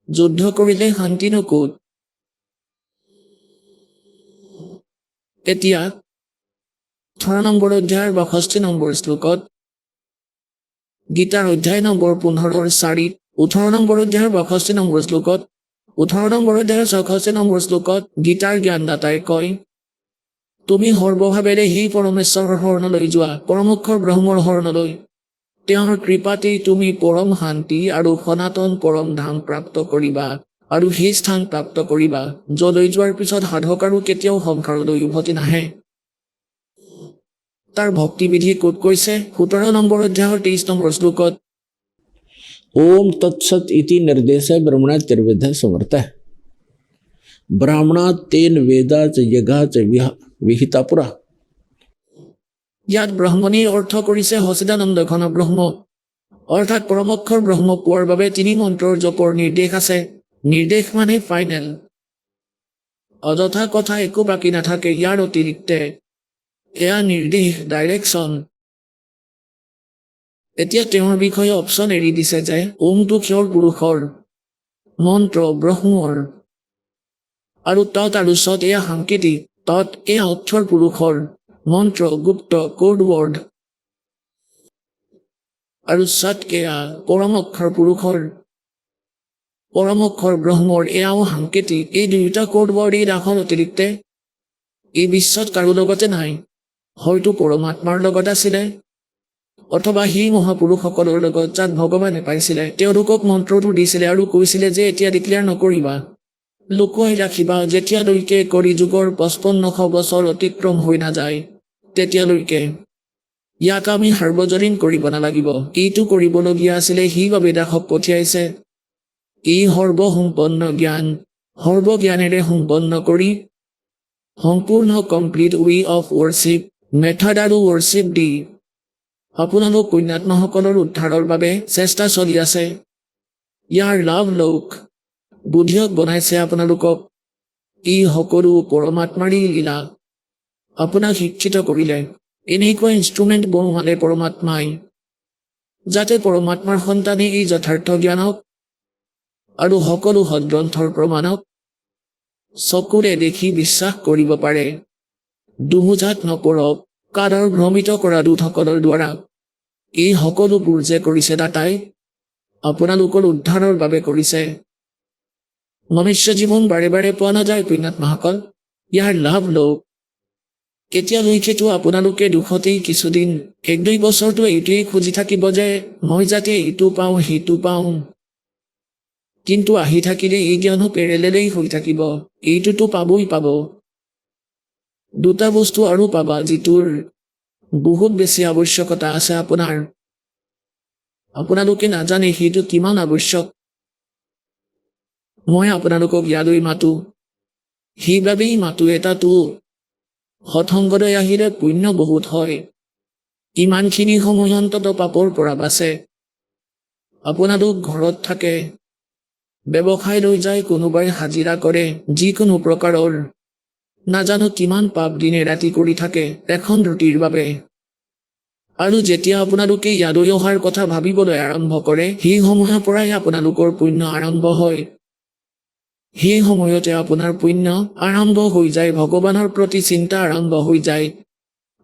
যুদ্ধ কৰিলে শান্তিনো ক'ত? এতিয়া 18 নম্বৰ অধ্যায়ৰ 62 নম্বৰ শ্লোকত গীতাৰ অধ্যায় নম্বৰ 15ৰ 4, 18 নম্বৰ অধ্যায়ৰ 62 নম্বৰ শ্লোকত 18 নম্বৰ অধ্যায়ৰ 66 নম্বৰ শ্লোকত গীতাৰ জ্ঞানদাতাই কয়, তুমি সৰ্বভাৱেৰে সেই পৰমেশ্বৰৰ শৰণলৈ যোৱা, পৰমোক্ষৰ ব্ৰহ্মৰ শৰণলৈ। তেওঁৰ কৃপাতেই তুমি পৰম শান্তি আৰু সনাতন পৰম ধাম প্ৰাপ্ত কৰিবা। আৰু সেই স্থান প্ৰাপ্ত কৰিবা যলৈ যোৱাৰ পিছত সাধক আৰু কেতিয়াও সংসাৰলৈ উভতি নাহে। তাৰ ভক্তিবিধি ক'ত কৈছে? 17 নম্বৰ অধ্যায়ৰ 23 নম্বৰ শ্লোকত ओम तत्सत इति निर्देश ब्रह्मणा त्रिविध समर्थ ब्राह्मणा तेन वेदा च यज्ञा च विहिता पुरा। ইয়াত ব্ৰহ্মণীৰ অৰ্থ কৰিছে সচিদানন্দ ঘন ব্ৰহ্ম, অৰ্থাৎ পৰমক্ষৰ ব্ৰহ্ম পোৱাৰ বাবে 3 মন্ত্ৰৰ জপৰ নিৰ্দেশ আছে। নিৰ্দেশ মানে ফাইনেল। অযথা কথা একো বাকী নাথাকে ইয়াৰ অতিৰিক্তে। এয়া নিৰ্দেশ, ডাইৰেকশ্যন। এতিয়া তেওঁৰ বিষয়ে অপশ্যন এৰি দিছে যে ওমটো ক্ষৰ পুৰুষৰ মন্ত্ৰ, ব্ৰহ্মৰ, আৰু তৎ আৰু সৎ এয়া সাংকেতিক। তৎ এয়া অক্ষৰ পুৰুষৰ মন্ত্ৰ, গুপ্ত, কোড ৱৰ্ড, আৰু সৎ এয়া পৰম অক্ষৰ পুৰুষৰ পৰম অক্ষৰ ব্ৰহ্মৰ এয়াও সাংকেতিক। এই দুয়োটা কোড ৱৰ্ড এই ৰাসৰ অতিৰিক্তে এই বিশ্বত কাৰো লগতে নাই। হয়তো পৰমাত্মাৰ লগত আছিলে, অথবা সেই মহাপুৰুষসকলৰ লগত যাক ভগৱানে পাইছিলে, তেওঁলোকক মন্ত্ৰটো দিছিলে আৰু কৈছিলে যে এতিয়া ডিক্লেয়াৰ নকৰিবা, লুকুৱাই ৰাখিবা, যেতিয়ালৈকে কৰি যুগৰ 5500 বছৰ অতিক্ৰম হৈ নাযায় তেতিয়ালৈকে। ইয়াক আমি সাৰ্বজনীন কৰিব নালাগিব। এইটো কৰিবলগীয়া আছিলে, সেইবাবে দাসক পঠিয়াইছে। এই সৰ্বসম্পন্ন জ্ঞান সৰ্বজ্ঞানেৰে সম্পন্ন কৰি সম্পূৰ্ণ complete way of worship method আৰু ৱৰ্শ্বিপ দি আপোনালোক পুণ্যাত্মাসকলৰ উদ্ধাৰৰ বাবে চেষ্টা চলি আছে। ইয়াৰ লাভ লওক, বুদ্ধিয়ক বনাইছে আপোনালোকক। এই সকলো পৰমাত্মাৰেই লীলা। আপোনাক শিক্ষিত কৰিলে, এনেকুৱা ইনষ্ট্ৰুমেণ্ট বনোৱালে পৰমাত্মাই, যাতে পৰমাত্মাৰ সন্তানে এই যথাৰ্থ জ্ঞানক আৰু সকলো সদগ্ৰন্থৰ প্ৰমাণক চকুৰে দেখি বিশ্বাস কৰিব পাৰে। দুমোজাত নপৰক, কাৰৰ ভ্ৰমিত কৰা দূতসকলৰ দ্বাৰা। এই সকলোবোৰ যে কৰিছে দাতাই আপোনালোকৰ উদ্ধাৰৰ বাবে কৰিছে। মনুষ্য জীৱন বাৰে বাৰে পোৱা নাযায় পুণ্যাত্মাসকল, ইয়াৰ লাভ লওক। এতিয়ালৈকেতো আপোনালোকে দুখতেই কিছুদিন 1-2 বছৰটো এইটোৱেই খুজি থাকিব যে মই যাতে এইটো পাওঁ সেইটো পাওঁ। কিন্তু আহি থাকিলে এই জ্ঞানো পেৰেলেই হৈ থাকিব। এইটোতো পাবই পাব। দুটা বস্তু আৰু পাবা যিটোৰ বহুত বেছি আৱশ্যকতা আছে আপোনাৰ। আপোনালোকে নাজানে সেইটো কিমান আৱশ্যক। মই আপোনালোকক ইয়ালৈ মাতো। সেইবাবেই মাতো এটাতো সৎসংগলৈ আহিলে পুণ্য বহুত হয়। ইমানখিনি সময় অন্তত পাপৰ পৰা বাচে। আপোনালোক ঘৰত থাকে, ব্যৱসায় লৈ যায়, কোনোবাই হাজিৰা কৰে, যিকোনো প্ৰকাৰৰ নাজানো কিমান পাপ দিনে ৰাতি কৰি থাকে এখন ৰুটিৰ বাবে। আৰু যেতিয়া আপোনালোকে ইয়ালৈ অহাৰ কথা ভাবিবলৈ আৰম্ভ কৰে, সেই সময়ৰ পৰাই আপোনালোকৰ পুণ্য আৰম্ভ হয়। সেই সময়তে আপোনাৰ পুণ্য আৰম্ভ হৈ যায়, ভগৱানৰ প্ৰতি চিন্তা আৰম্ভ হৈ যায়।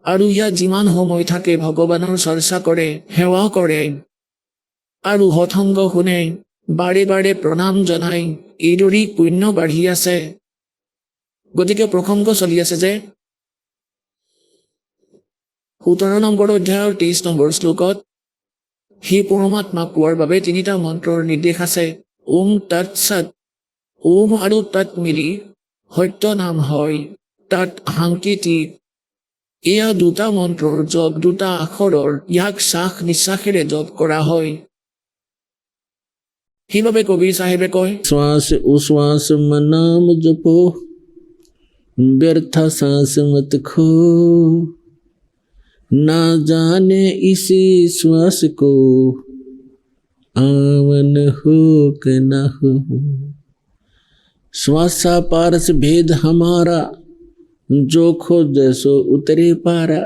আৰু ইয়াত যিমান সময় থাকে ভগৱানৰ চৰ্চা কৰে, সেৱা কৰে আৰু সৎসংগ শুনে, বাৰে বাৰে প্ৰণাম জনাই, এইদৰেই পুণ্য বাঢ়ি আছে। গতিকে প্ৰসংগ চলি আছে যে 17 নম্বৰ অধ্যায়ৰ 23 নম্বৰ শ্লোকত সেই পৰমাত্মাক পোৱাৰ বাবে 3টা মন্ত্ৰৰ নিৰ্দেশ আছে। ওম তৎ সৎ। ওম আৰু তৎ মিলি সত্য নাম হয়, তাত সাংকেতিক। এয়া 2টা মন্ত্ৰৰ জপ, 2টা আখৰৰ, ইয়াক শ্বাস নিশ্বাসেৰে জপ কৰা হয়। সেইবাবে কবিৰ চাহেবে কয়,
श्वास उश्वास मनाम जपो, व्यर्थ सांस मत खो, ना जाने इसी श्वास को आवन हो कि न हो। श्वासा पारस भेद हमारा, जो खो जैसो उतरे पारा।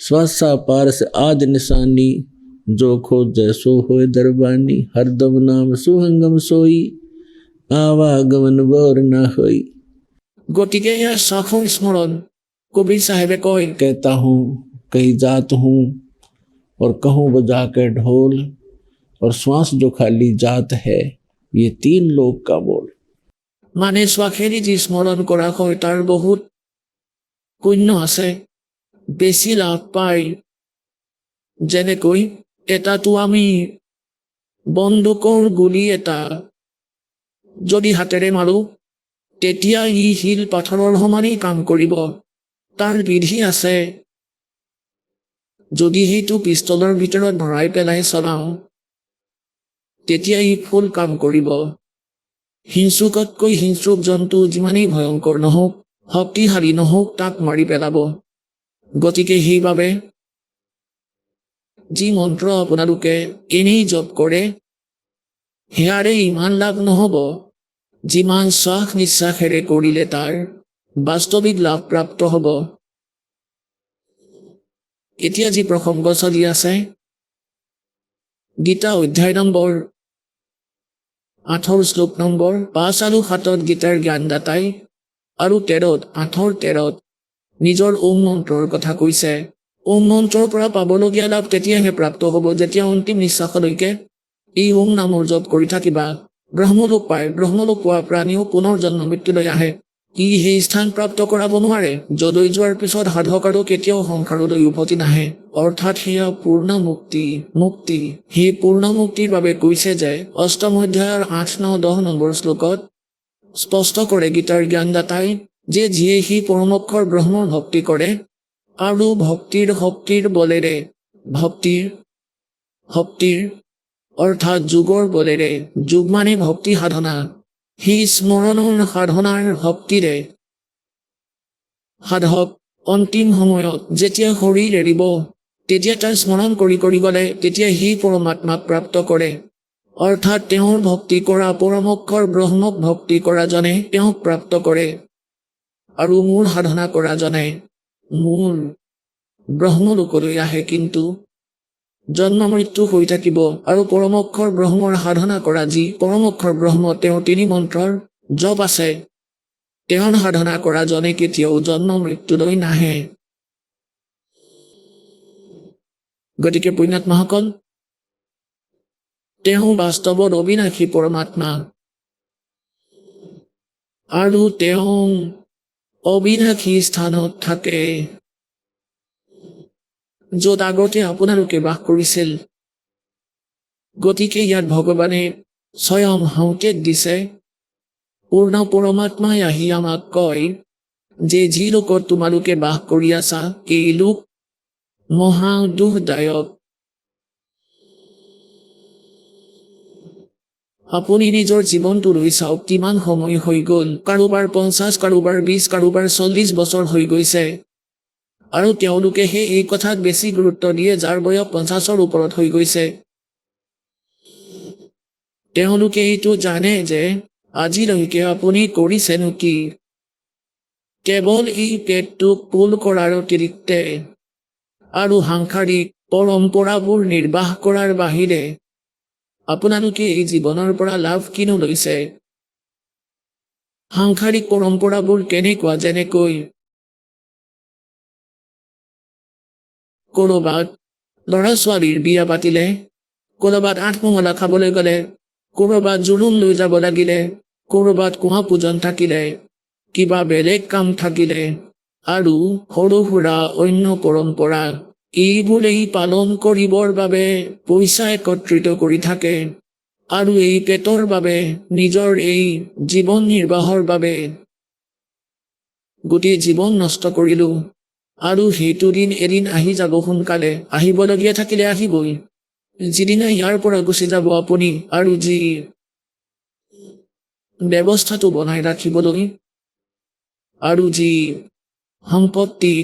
श्वासा पारस आद निशानी, जो खो जैसो होए दरबानी। हरदम नाम सुहंगम सोई, आवागमन बोर न होई।
গতিকে এয়া শ্বাসৰ স্মৰণ। কবিৰ চাহেবে কয়,
कहता हूँ कहीं जात हूँ और कहूँ बजा के ढोल, और श्वास जो खाली जात है ये 3 लोक का बोल।
মানে শ্বাসেৰে যি স্মৰণ কৰা হয় তাৰ বহুত পুণ্য আছে, বেছি লাভ পায়। যেনেকৈ এটাতো আমি বন্দুকৰ গুলি এটা যদি হাতেৰে মাৰো, তেতিয়া ই শিল পাথৰৰ সমানেই কাম কৰিব। তাৰ বিধি আছে। যদি সেইটো পিষ্টলৰ ভিতৰত ভৰাই পেলাই চলাওঁ, তেতিয়া ই ফুল কাম কৰিব। হিংসুকতকৈ হিংসুক জন্তু যিমানেই ভয়ংকৰ নহওক, শক্তিশালী নহওক, তাক মাৰি পেলাব। গতিকে সেইবাবে যি মন্ত্ৰ আপোনালোকে এনেই জপ কৰে, সেয়াৰে ইমান লাভ নহ'ব যিমান শ্বাস নিশ্বাসেৰে কৰিলে তাৰ বাস্তৱিক লাভ প্ৰাপ্ত হ'ব। এতিয়া যি প্ৰসংগ চলি আছে, গীতা অধ্যায় নম্বৰ 8 শ্লোক নম্বৰ 5 আৰু 7 গীতাৰ জ্ঞানদাতাই আৰু 8-13 নিজৰ ওম মন্ত্ৰৰ কথা কৈছে। ওম মন্ত্ৰৰ পৰা পাবলগীয়া লাভ তেতিয়াহে প্ৰাপ্ত হ'ব যেতিয়া অন্তিম নিশ্বাসলৈকে এই ওম নামৰ জপ কৰি থাকিবা। ব্ৰহ্মলোক পায়। ব্ৰহ্মলোক পোৱা প্ৰাণীও পুনৰ জন্ম মৃত্যুলৈ আহে। ই সেই স্থান প্ৰাপ্ত কৰাব নোৱাৰে যলৈ যোৱাৰ পিছত সাধক আৰু কেতিয়াও সংসাৰলৈ উভতি নাহে। অৰ্থাৎ সেয়া পূৰ্ণ মুক্তি। মুক্তি সেই পূৰ্ণ মুক্তিৰ বাবে কৈছে যে 8ম অধ্যায়ৰ 8, 9, 10 নম্বৰ শ্লোকত স্পষ্ট কৰে গীতাৰ জ্ঞানদাতাই যে যিয়ে সেই পৰমক্ষৰ ব্ৰহ্মৰ ভক্তি কৰে আৰু ভক্তিৰ বলেৰে ভক্তিৰ অৰ্থাৎ যোগৰ বলেৰে, যোগ মানে ভক্তি সাধনা, সেই স্মৰণৰ সাধনাৰ ভক্তিৰে সাধক অন্তিম সময়ত যেতিয়া শৰীৰ এৰিব, তেতিয়া তাৰ স্মৰণ কৰি গ'লে তেতিয়া সেই পৰমাত্মাক প্ৰাপ্ত কৰে। অৰ্থাৎ তেওঁৰ ভক্তি কৰা পৰমক্ষৰ ব্ৰহ্মক ভক্তি কৰা জনে তেওঁক প্ৰাপ্ত কৰে। আৰু মূল সাধনা কৰা জনে মূল ব্ৰহ্মলোকলৈ আহে, কিন্তু জন্ম মৃত্যু হৈ থাকিব। আৰু পৰমক্ষৰ ব্ৰহ্মৰ সাধনা কৰা যি পৰমক্ষৰ ব্ৰহ্ম, তেওঁ 3 মন্ত্ৰৰ জপ আছে, তেওঁৰ সাধনা কৰা জনে কেতিয়াও জন্ম মৃত্যুলৈ নাহে। গতিকে পুণ্যাত্মাসকল, তেওঁ বাস্তৱত অবিনাশী পৰমাত্মা আৰু তেওঁ অবিনাশী স্থানত থাকে য'ত আগতে আপোনালোকে বাস কৰিছিল। গতিকে ইয়াত ভগৱানে স্বয়ং সংকেত দিছে। পূৰ্ণ পৰমাত্মাই আহি আমাক কয় যে যি লোকত তোমালোকে বাস কৰি আছা এই লোক মহা দুখদায়ক। আপুনি নিজৰ জীৱনটো লৈ চাওক, কিমান সময় হৈ গ'ল। কাৰোবাৰ 50, কাৰোবাৰ 20, কাৰোবাৰ 40 বছৰ হৈ গৈছে। আৰু তেওঁলোকে এই কথাত বেছি গুৰুত্ব দিয়ে যাৰ বয়স 50ৰ ওপৰত হৈ গৈছে। তেওঁলোকে এইটো জানে যে আজিলৈকে আপুনি কৰিছেনো কি? কেৱল এই পেটটোক পুল কৰাৰ অতিৰিক্তে আৰু সাংসাৰিক পৰম্পৰাবোৰ নিৰ্বাহ কৰাৰ বাহিৰে আপোনালোকে এই জীৱনৰ পৰা লাভ কিনো লৈছে? সাংসাৰিক পৰম্পৰাবোৰ কেনেকুৱা? যেনেকৈ ক'ৰবাত ল'ৰা ছোৱালীৰ বিয়া পাতিলে, ক'ৰবাত আঠমঙলা খাবলৈ গ'লে, ক'ৰবাত জোৰোণ লৈ যাব লাগিলে, ক'ৰবাত কুঁৱা পূজন থাকিলে, কিবা বেলেগ কাম থাকিলে আৰু সৰু সুৰা অন্য পৰম্পৰা, এইবোৰেই পালন কৰিবৰ বাবে পইচা একত্ৰিত কৰি থাকে। আৰু এই পেটৰ বাবে, নিজৰ এই জীৱন নিৰ্বাহৰ বাবে গোটেই জীৱন নষ্ট কৰিলো। আৰু সেইটো দিন এদিন আহি যাব সোনকালে, আহিবলগীয়া থাকিলে আহিবই। যিদিনা ইয়াৰ পৰা গুচি যাব আপুনি আৰু যি ব্যৱস্থাটো বনাই ৰাখিবলৈ আৰু যি সম্পত্তি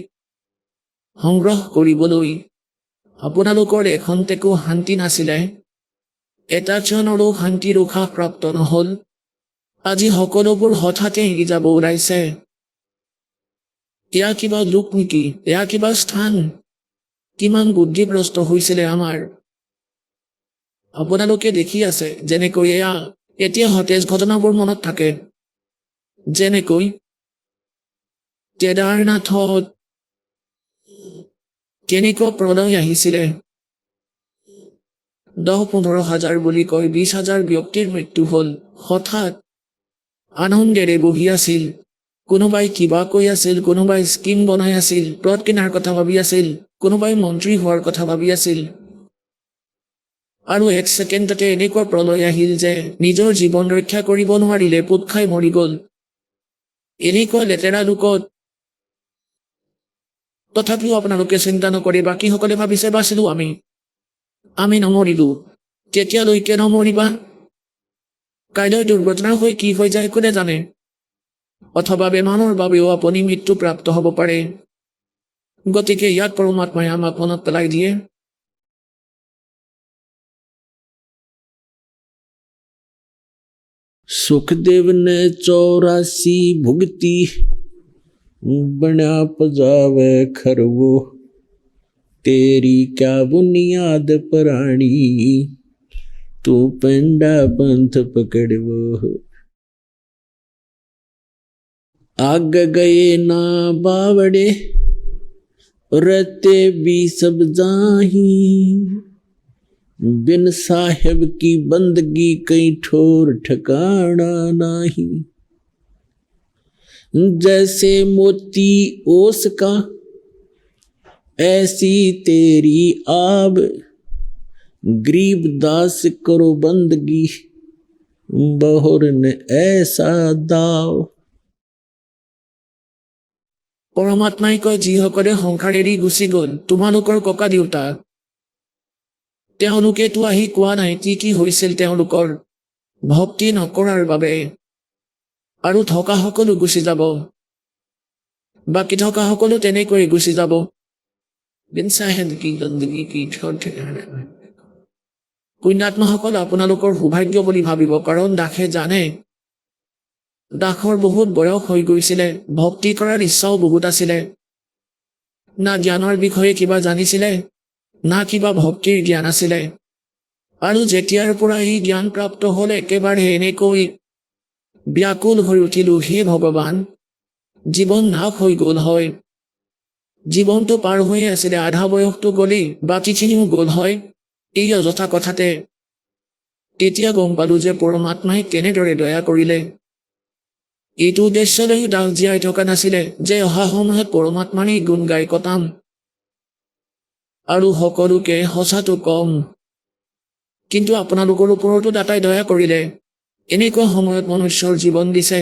সংগ্ৰহ কৰিবলৈ আপোনালোকৰ এখন্তেকো শান্তি নাছিলে, এটা ক্ষণৰো শান্তিৰ উশাহ প্ৰাপ্ত নহ'ল। আজি সকলোবোৰ হঠাতে এৰি যাব ওলাইছে। এয়া কিবা লোক নেকি? এয়া কিবা স্থান? কিমান বুদ্ধিভ্ৰষ্ট হৈছিলে আমাৰ। আপোনালোকে দেখি আছে যেনেকৈ এয়া এতিয়া সতেজ ঘটনাবোৰ মনত থাকে। যেনেকৈ কেদাৰনাথত কেনেকুৱা প্ৰলয় আহিছিলে। 10-15 হাজাৰ বুলি কয় 20 হাজাৰ ব্যক্তিৰ মৃত্যু হ'ল। হঠাৎ আনন্দেৰে বহি আছিল। কোনোবাই কিবা কৈ আছিল, কোনোবাই স্কিম বনাই আছিল, প্লট কিনাৰ কথা ভাবি আছিল, কোনোবাই মন্ত্ৰী হোৱাৰ কথা ভাবি আছিল। আৰু 1 ছেকেণ্ডতে এনেকুৱা প্ৰলয় আহিল যে নিজৰ জীৱন ৰক্ষা কৰিব নোৱাৰিলে, পোত খাই মৰি গ'ল। এনেকুৱা লেতেৰা লোকত তথাপিও আপোনালোকে চিন্তা নকৰে, বাকীসকলে ভাবিছে বাচিলো আমি নমৰিলো। তেতিয়ালৈকে নমৰিবা। কাইলৈ দুৰ্ঘটনা হৈ কি হৈ যায় কোনে জানে। অথবা বেমাৰৰ বাবেও আপুনি মৃত্যুপ্ৰাপ্ত হ'ব পাৰে। গতিকে ইয়াত পৰমাত্মাই আমাক মনত পেলাই দিয়ে,
सुखदेव ने 84 भुगती बना पजावे खरवो तेरी क्या बुनियाद प्राणी तू पेंडा पंथ पकड़वो आग गए ना बावड़े रहते भी सब जाही बिन साहेब की बंदगी कहीं ठोर ठिकाना नहीं जैसे मोती ओस का ऐसी तेरी आब गरीब दास करो बंदगी बहुर ने ऐसा दाव।
পৰমাত্মাই কয় যিসকলে সংসাৰ এৰি গুচি গ'ল, তোমালোকৰ ককা দেউতা, তেওঁলোকেতো আহি কোৱা নাই কি হৈছিল তেওঁলোকৰ ভক্তি নকৰাৰ বাবে। আৰু থকা সকলো গুচি যাব, বাকী থকা সকলো তেনেকৈ গুচি যাব। পুণ্যাত্মাসকল আপোনালোকৰ সৌভাগ্য বুলি ভাবিব, কাৰণ দাসে জানে দাসৰ বহুত বয়স হৈ গৈছিলে, ভক্তি কৰাৰ ইচ্ছাও বহুত আছিলে। না জ্ঞানৰ বিষয়ে কিবা জানিছিলে, না কিবা ভক্তিৰ জ্ঞান আছিলে। আৰু যেতিয়াৰ পৰা এই জ্ঞান প্ৰাপ্ত হ'ল একেবাৰে এনেকৈ ব্যাকুল হৈ উঠিলো, হে ভগৱান, জীৱন নাশ হৈ গ'ল হয়। জীৱনটো পাৰ হৈ আছিলে, আধা বয়সটো গ'লেই, বাকীখিনিও গ'ল হয় এই অযথা কথাতে। তেতিয়া গম পালো যে পৰমাত্মাই কেনেদৰে দয়া কৰিলে। এইটো উদ্দেশ্যলৈ দাস জীয়াই থকা নাছিলে যে অহা সময়ত পৰমাত্মাৰেই গুণ গাই কটাম আৰু সকলোকে সঁচাটো কম। কিন্তু আপোনালোকৰ ওপৰতো দাতাই দয়া কৰিলে এনেকুৱা সময়ত মনুষ্যৰ জীৱন দিছে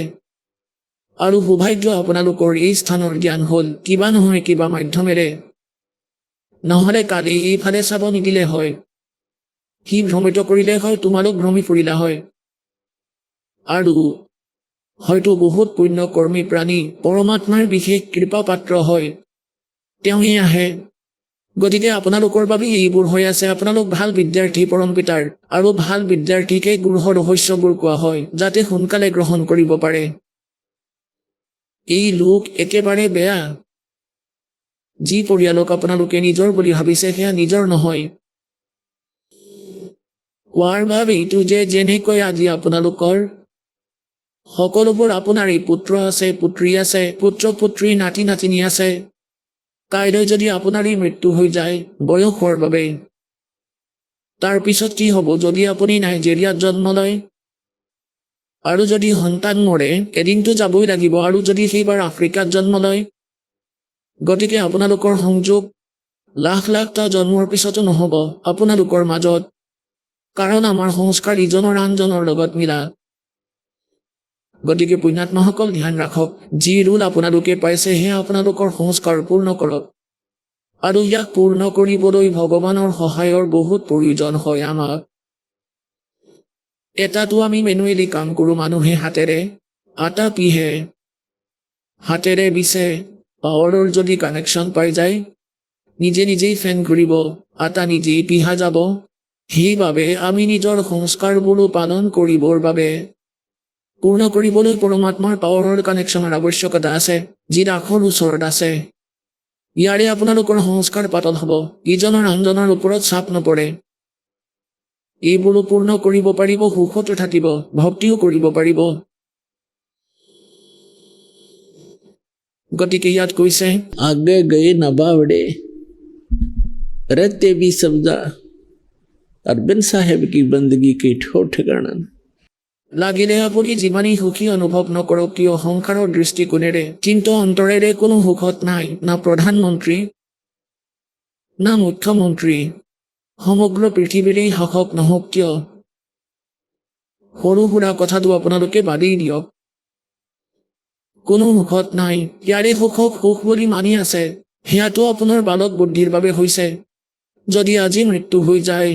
আৰু সৌভাগ্য আপোনালোকৰ এই স্থানৰ জ্ঞান হ'ল কিবা নহয় কিবা মাধ্যমেৰে নহ'লে কালি এইফালে চাব নিদিলে হয় সি ভ্ৰমিত কৰিলে হয় তোমালোক ভ্ৰমি ফুৰিলা হয় আৰু হয়তো বহুত পুণ্যকৰ্মী প্ৰাণী পৰমাত্মাৰ বিশেষ কৃপা পাত্ৰ হয় তেওঁহে আহে গতিকে আপোনালোকৰ বাবে এইবোৰ হৈ আছে আপোনালোক ভাল বিদ্যাৰ্থী পৰম পিতাৰ আৰু ভাল বিদ্যাৰ্থীকে গুৰুৰ ৰহস্যবোৰ কোৱা হয় যাতে সোনকালে গ্ৰহণ কৰিব পাৰে এই লোক একেবাৰে বেয়া যি পৰিয়ালক আপোনালোকে নিজৰ বুলি ভাবিছে সেয়া নিজৰ নহয় কোৱাৰ ভাৱ এইটো যে যেনেকৈ আজি আপোনালোকৰ সকলোবোৰ আপোনাৰেই পুত্ৰ আছে পুত্ৰী আছে পুত্ৰ পুত্ৰী নাতি নাতিনী আছে কাইলৈ যদি আপোনাৰেই মৃত্যু হৈ যায় বয়স হোৱাৰ বাবে তাৰ পিছত কি হ'ব যদি আপুনি নাইজেৰিয়াত জন্ম লয় আৰু যদি সন্তান মৰে এদিনটো যাবই লাগিব আৰু যদি সেইবাৰ আফ্ৰিকাত জন্ম লয় গতিকে আপোনালোকৰ সংযোগ লাখ লাখটা জন্মৰ পিছতো নহ'ব আপোনালোকৰ মাজত কাৰণ আমাৰ সংস্কাৰ ইজনৰ আনজনৰ লগত মিলা গতিকে পুণ্যাত্মাসকল ধ্যান ৰাখক যি ৰুল আপোনালোকে পাইছে সেয়া আপোনালোকৰ সংস্কাৰ পূৰ্ণ কৰক আৰু ইয়াক পূৰ্ণ কৰিবলৈ ভগৱানৰ সহায়ৰ বহুত প্ৰয়োজন হয় আমাক এটাতো আমি মেনুৱেলি কাম কৰোঁ মানুহে হাতেৰে আটা পিহে হাতেৰে বিছে পাৱাৰৰ যদি কানেকশ্যন পাই যায় নিজে নিজেই ফেন ঘূৰিব আটা নিজেই পিহা যাব সেইবাবে আমি নিজৰ সংস্কাৰবোৰো পালন কৰিবৰ বাবে পূৰ্ণ কৰিবলৈ পৰমাত্মাৰ পাৱাৰৰ কানেকশ্যনৰ আৱশ্যকতা আছে যি ৰাসৰ ওচৰত আছে ইয়াৰে আপোনালোকৰ সংস্কাৰ পাতল হ'ব ইজনৰ আনজনৰ ওপৰত চাপ নপৰে এইবোৰো পূৰ্ণ কৰিব পাৰিব সুখতো থাকিব ভক্তিও কৰিব পাৰিব গতিকে ইয়াত কৈছে
आगे गए न बावड़े रहते भी सब्जा और बिन साहेब की बंदगी के ठोर ठिकाना
লাগিলে আপুনি যিমানেই সুখী অনুভৱ নকৰক কিয় সংসাৰৰ দৃষ্টিকোণেৰে কিন্তু অন্তৰেৰে কোনো সুখত নাই না প্ৰধানমন্ত্ৰী না মুখ্যমন্ত্ৰী সমগ্ৰ পৃথিৱীৰেই শাসক নহওক কিয় সৰু সুৰা কথাটো আপোনালোকে বাদেই দিয়ক কোনো সুখত নাই ইয়াৰে সুখক সুখ বুলি মানি আছে সেয়াটো আপোনাৰ বালক বুদ্ধিৰ বাবে হৈছে যদি আজি মৃত্যু হৈ যায়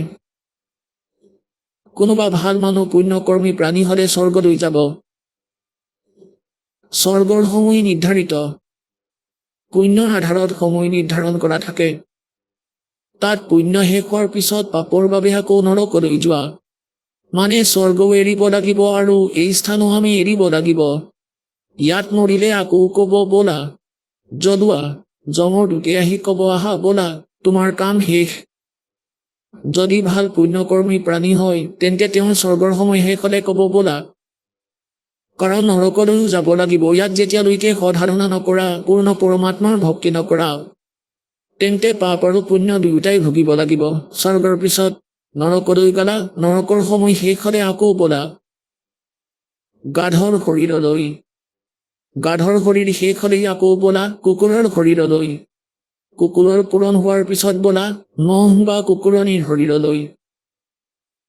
কোনোবা ভাল মানুহ পুণ্যকৰ্মী প্ৰাণী হ'লে স্বৰ্গলৈ যাব স্বৰ্গৰ সময় নিৰ্ধাৰিত পুণ্যৰ আধাৰত সময় নিৰ্ধাৰণ কৰা থাকে তাত পুণ্য শেষ হোৱাৰ পিছত পাপৰ বাবে আকৌ নৰকলৈ যোৱা মানে স্বৰ্গও এৰিব লাগিব আৰু এই স্থানো আমি এৰিব লাগিব ইয়াত মৰিলে আকৌ ক'ব ব'লা জ্বলোৱা জমৰ দুটে আহি ক'ব আহা ব'লা তোমাৰ কাম শেষ যদি ভাল পুণ্যকৰ্মী প্ৰাণী হয় তেন্তে তেওঁৰ স্বৰ্গৰ সময় শেষ হ'লে ক'ব ব'লা কাৰণ নৰকলৈও যাব লাগিব ইয়াত যেতিয়ালৈকে সৎসাধনা নকৰা পূৰ্ণ পৰমাত্মাৰ ভক্তি নকৰা তেন্তে পাপ আৰু পুণ্য দুয়োটাই ভুগিব লাগিব স্বৰ্গৰ পিছত নৰকলৈ গ'লা নৰকৰ সময় শেষ হ'লে আকৌ ব'লা গাধৰ শৰীৰলৈ গাধৰ শৰীৰ শেষ হ'লেই আকৌ ব'লা কুকুৰৰ শৰীৰলৈ কুকুৰৰ পূৰণ হোৱাৰ পিছত ব'লা মহ বা কুকুৰণীৰ শৰীৰলৈ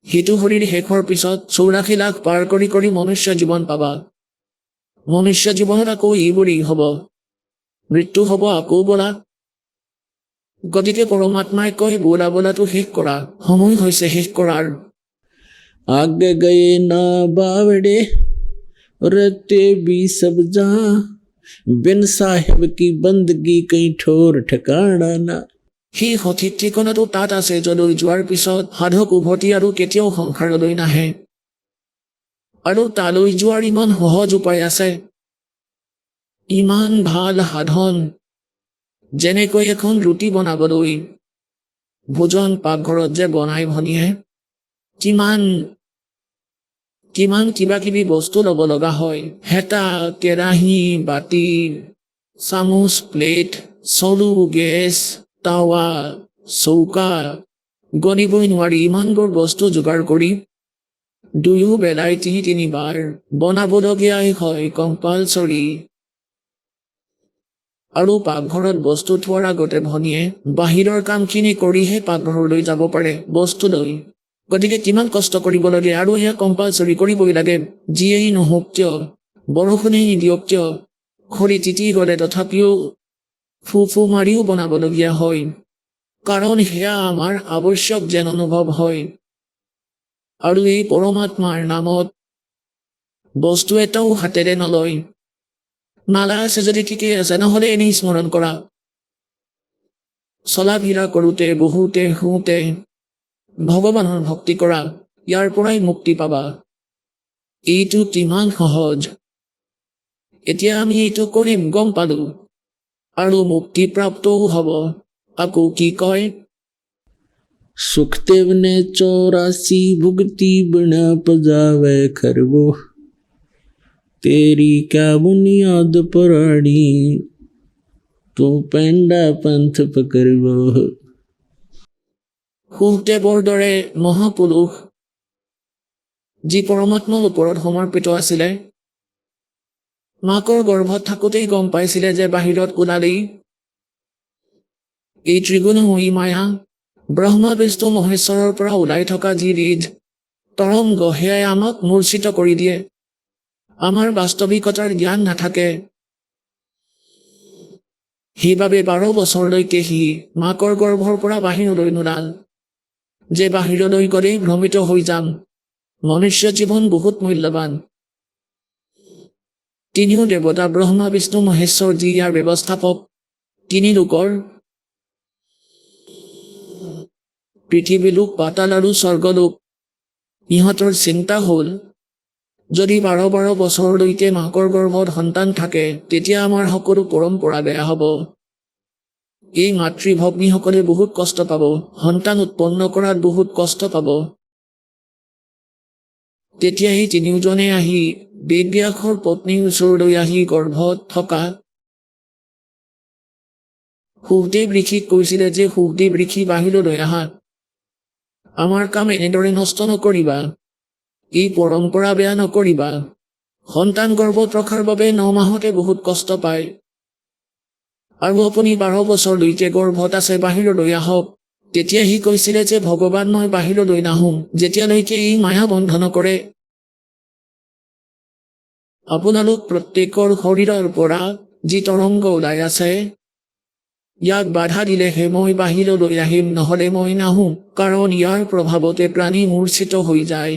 সেইটো শৰীৰ শেষৰ পিছত 84 লাখ পাৰ কৰি কৰি মনুষ্য জীৱন পাবা মনুষ্য জীৱনত আকৌ এইবোৰেই হ'ব মৃত্যু হ'ব আকৌ ব'লা গতিকে পৰমাত্মাই কয় ব'লা ব'লাটো শেষ কৰা সময় হৈছে শেষ কৰাৰ
आगे गए न बावड़े रहते भी सब्जा बिन साहेब की बंदगी कहीं ठोर ठिकाना ना
সেই সঠিক ঠিকনাটো তাত আছে যলৈ যোৱাৰ পিছত সাধক উভতি আৰু কেতিয়াও সংসাৰলৈ নাহে আৰু তালৈ যোৱাৰ ইমান সহজ উপায় আছে ইমান ভাল সাধন যেনেকৈ এখন ৰুটি বনাবলৈ ভোজন পাকঘৰত যে বনাই ভনীয়ে কিমান কিমান কিবা কিবি বস্তু ল'ব লগা হয় হেতা কেৰাহী বাতি চামুচ প্লেট চৰু গেছ টাৱা চৌকা গণিবই নোৱাৰি ইমানবোৰ বস্তু যোগাৰ কৰি দুয়ো বেলাই 3 বাৰ বনাবলগীয়াই হয় কম্পালচৰি আৰু পাকঘৰত বস্তু থোৱাৰ আগতে ভনীয়ে বাহিৰৰ কামখিনি কৰিহে পাকঘৰলৈ যাব পাৰে বস্তু লৈ গতিকে কিমান কষ্ট কৰিব লাগে আৰু সেয়া কম্পালচৰি কৰিবই লাগে। যিয়েই নহওক কিয়, বৰষুণেই নিদিয়ক কিয়, খৰি তিতি গ'লে তথাপিও ফু মাৰিও বনাবলগীয়া হয়, কাৰণ সেয়া আমাৰ আৱশ্যক যেন অনুভৱ হয়। আৰু এই পৰমাত্মাৰ নামত বস্তু এটাও হাতেৰে নলয়। মালা আছে যদি ঠিকেই আছে, নহ'লে এনেই স্মৰণ কৰা। চলা ফিৰা কৰোঁতে, বহুতে, শুওঁতে ভগৱানৰ ভক্তি কৰা, ইয়াৰ পৰাই মুক্তি পাবা। এইটো কিমান সহজ। এতিয়া আমি এইটো কৰিম, গম পালো, আৰু মুক্তি প্ৰাপ্তও হ'ব। আকৌ কি কয়?
सुखदेव ने 84 भुगती बिना पजावे खरबो, तेरी क्या बुनियाद पुरानी, तू पेंडा पंथ पकड़बो।
সুখদেৱৰ দৰে মহাপুৰুষ, যি পৰমাত্মাৰ ওপৰত সমৰ্পিত আছিলে, মাকৰ গৰ্ভত থাকোঁতেই গম পাইছিলে যে বাহিৰত ওলালেই এই ত্ৰিগুণময়ী মায়া, ব্ৰহ্মা বিষ্ণু মহেশ্বৰৰ পৰা ওলাই থকা যি ৰিধ তৰংগ, সেয়াই আমাক মূৰ্ছিত কৰি দিয়ে। আমাৰ বাস্তৱিকতাৰ জ্ঞান নাথাকে। সেইবাবে 12 বছৰলৈকে সি মাকৰ গৰ্ভৰ পৰা বাহিৰলৈ নোলাল, যে বাহিৰলৈ গ'লেই ভ্ৰমিত হৈ যাম। মনুষ্য জীৱন বহুত মূল্যৱান। তিনিও দেৱতা, ব্ৰহ্মা বিষ্ণু মহেশ্বৰ, যি ইয়াৰ ব্যৱস্থাপক, তিনি লোকৰ, পৃথিৱীলোক, পাতাল আৰু স্বৰ্গলোক, ইহঁতৰ চিন্তা হ'ল, যদি 12 বছৰলৈকে মাকৰ গৰ্ভত সন্তান থাকে, তেতিয়া আমাৰ সকলো পৰম্পৰা বেয়া হ'ব। এই মাতৃভগ্নীসকলে বহুত কষ্ট পাব, সন্তান উৎপন্ন কৰাত বহুত কষ্ট পাব। তেতিয়া সেই তিনিওজনে আহি বেদব্যাসৰ পত্নীৰ ওচৰলৈ আহি গৰ্ভত থকা সুখদেৱ ঋষিক কৈছিলে যে, সুখদেৱ ঋষি, বাহিৰলৈ আহা, আমাৰ কাম এনেদৰে নষ্ট নকৰিবা, এই পৰম্পৰা বেয়া নকৰিবা। সন্তান গৰ্ভত ৰখাৰ বাবে 9 মাহতে বহুত কষ্ট পায়, আৰু আপুনি 12 বছৰলৈকে গৰ্ভত আছে, বাহিৰলৈ আহক। তেতিয়া সি কৈছিলে যে, ভগৱান, মই বাহিৰলৈ নাহোঁ, যেতিয়ালৈকে এই মায়া বন্ধ নকৰে। আপোনালোক প্ৰত্যেকৰ শৰীৰৰ পৰা যি তৰংগ ওলাই আছে, ইয়াক বাধা দিলেহে মই বাহিৰলৈ আহিম, নহ'লে মই নাহোঁ, কাৰণ ইয়াৰ প্ৰভাৱতে প্ৰাণী মূৰ্ছিত হৈ যায়,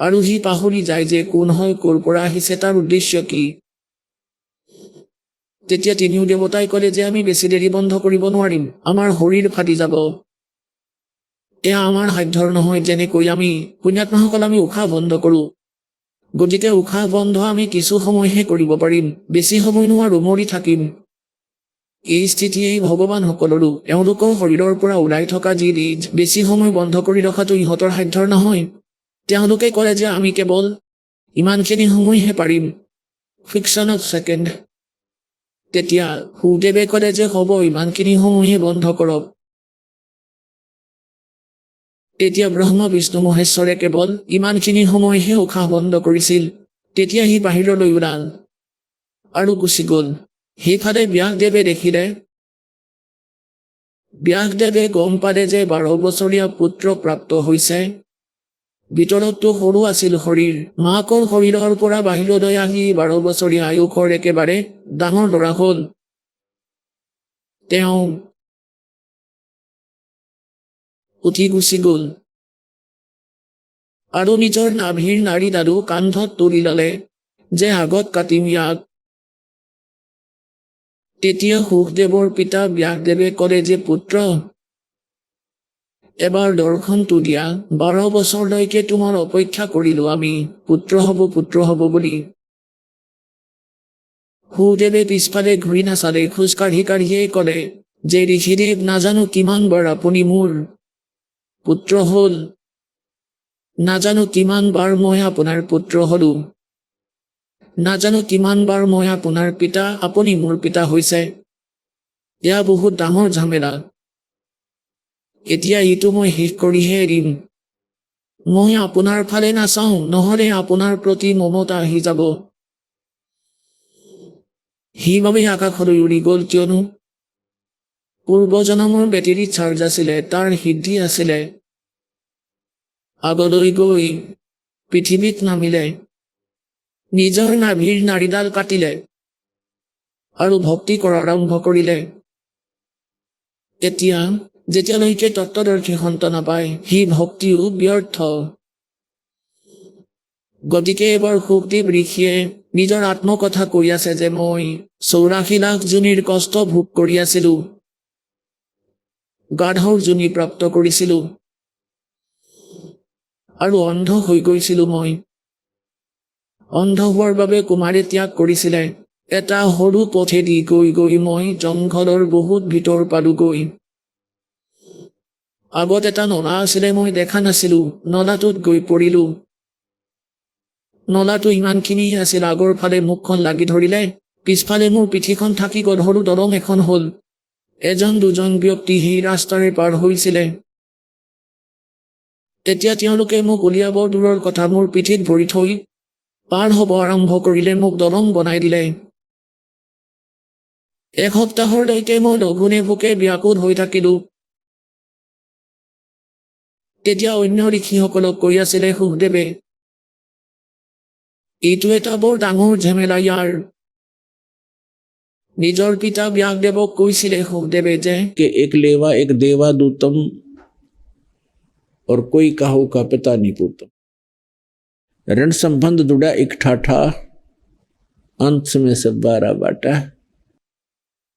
আৰু সি পাহৰি যায় যে কোন হয়, ক'ৰ পৰা আহিছে, তাৰ উদ্দেশ্য কি। তেতিয়া তিনিও দেৱতাই ক'লে যে, আমি বেছি দেৰি বন্ধ কৰিব নোৱাৰিম, আমাৰ শৰীৰ ফাটি যাব। এয়া আমাৰ সাধ্যৰ নহয়। যেনেকৈ আমি পুণ্যাত্মাসকল আমি উশাহ বন্ধ কৰোঁ, গতিকে উশাহ বন্ধ আমি কিছু সময়হে কৰিব পাৰিম, বেছি সময় নোৱাৰোঁ, মৰি থাকিম। এই স্থিতিয়েই ভগৱানসকলৰো, এওঁলোকৰ শৰীৰৰ পৰা ওলাই থকা যি ৰিধ বেছি সময় বন্ধ কৰি ৰখাটো ইহঁতৰ সাধ্যৰ নহয়। তেওঁলোকে ক'লে যে আমি কেৱল ইমানখিনি সময়হে পাৰিম, ফ্ৰিকশ্যনত ছেকেণ্ড। তেতিয়া সুখদেৱে ক'লে যে হ'ব, ইমানখিনি সময়হে বন্ধ কৰক। তেতিয়া ব্ৰহ্মা বিষ্ণু মহেশ্বৰে কেৱল ইমানখিনি সময়হে উশাহ বন্ধ কৰিছিল। তেতিয়া সি বাহিৰলৈ ওলাল আৰু গুচি গ'ল। সেইফালে ব্যাসদেৱে দেখিলে, ব্যাসদেৱে গম পালে যে 12 বছৰীয়া পুত্ৰ প্ৰাপ্ত হৈছে। ভিতৰততো সৰু আছিল শৰীৰ, মাকৰ শৰীৰৰ পৰা বাহিৰলৈ আহি 12 বছৰীয়া আয়ুসৰ একেবাৰে ডাঙৰ ল'ৰা হ'ল। তেওঁ উঠি গুচি গ'ল আৰু নিজৰ নাভিৰ নাড়ীডালো কান্ধত তুলি ল'লে যে আগত কাটিম ইয়াক। তেতিয়া সুখদেৱৰ পিতা ব্যাসদেৱে ক'লে যে, পুত্ৰ, এবাৰ দৰ্শনটো দিয়া, 12 বছৰলৈকে তোমাৰ অপেক্ষা কৰিলো আমি, পুত্ৰ হ'ব বুলি। সুখদেৱে পিছফালে ঘূৰি নাচালে, খোজকাঢ়ি কাঢ়িয়েই ক'লে যে, ঋষিদেৱ, নাজানো কিমানবাৰ আপুনি মোৰ পুত্ৰ হ'ল, নাজানো কিমানবাৰ মই আপোনাৰ পুত্ৰ হ'লো, নাজানো কিমানবাৰ মই আপোনাৰ পিতা, আপুনি মোৰ পিতা হৈছে। এয়া বহুত ডাঙৰ ঝামেলা। এতিয়া এইটো মই শেষ কৰিহে এৰিম। মই আপোনাৰ ফালে নাচাওঁ, নহ'লে আপোনাৰ প্ৰতি মমতা আহি যাব। সেইবাবে আকাশলৈ উৰি গ'ল, কিয়নো পূৰ্বজনমৰ বেটেৰী চাৰ্জ আছিলে, তাৰ সিদ্ধি আছিলে। আগলৈ গৈ পৃথিৱীত নামিলে, নিজৰ নাভিৰ নাড়ীডাল কাটিলে আৰু ভক্তি কৰা আৰম্ভ কৰিলে। তেতিয়া যেতিয়ালৈকে তত্ত্বদৰ্শী সন্ত নাপায়, সি ভক্তিও ব্যৰ্থ। গতিকে এবাৰ সুখদেৱ ঋষিয়ে নিজৰ আত্মকথা কৈ আছে যে মই 84 লাখ যোনিৰ কষ্ট ভোগ কৰি আছিলো, গাধৰ যোনি প্ৰাপ্ত কৰিছিলো আৰু অন্ধ হৈ গৈছিলো মই। অন্ধ হোৱাৰ বাবে কুমাৰে ত্যাগ কৰিছিলে। এটা সৰু পথেদি গৈ গৈ মই জংঘলৰ বহুত ভিতৰ পালোগৈ। আগত এটা নলা আছিলে, মই দেখা নাছিলো। নলাটোত গৈ পৰিলো। নলাটো ইমানখিনি আছিল, আগৰ ফালে মুখখন লাগি ধৰিলে, পিছফালে মোৰ পিঠিখন থাকি গ'ল। সৰু দলং এখন হ'ল। এজন দুজন ব্যক্তি সেই ৰাস্তাৰে পাৰ হৈছিলে। তেতিয়া তেওঁলোকে মোক উলিয়াব দূৰৰ কথা, মোৰ পিঠিত ভৰি থৈ পাৰ হ'ব আৰম্ভ কৰিলে। মোক দলং বনাই দিলে। এসপ্তাহলৈকে মই লঘোণে ভোকে ব্যাকুল হৈ থাকিলো। তেতিয়া অন্য ঋষিসকলক কৈ আছিলে সুখদেৱে, এইটো এটা বৰ ডাঙৰ ঝেমেলা ইয়াৰ। নিজৰ পিতা ব্যাসদেৱক কৈছিলে সুখদেৱে যে
कि एक लेवा एक देवा दूतम और कोई काहू का पिता नहीं पूतम। ऋण संबंध जुड़ा एक ठाठा, अंत में सब 12 बाटा।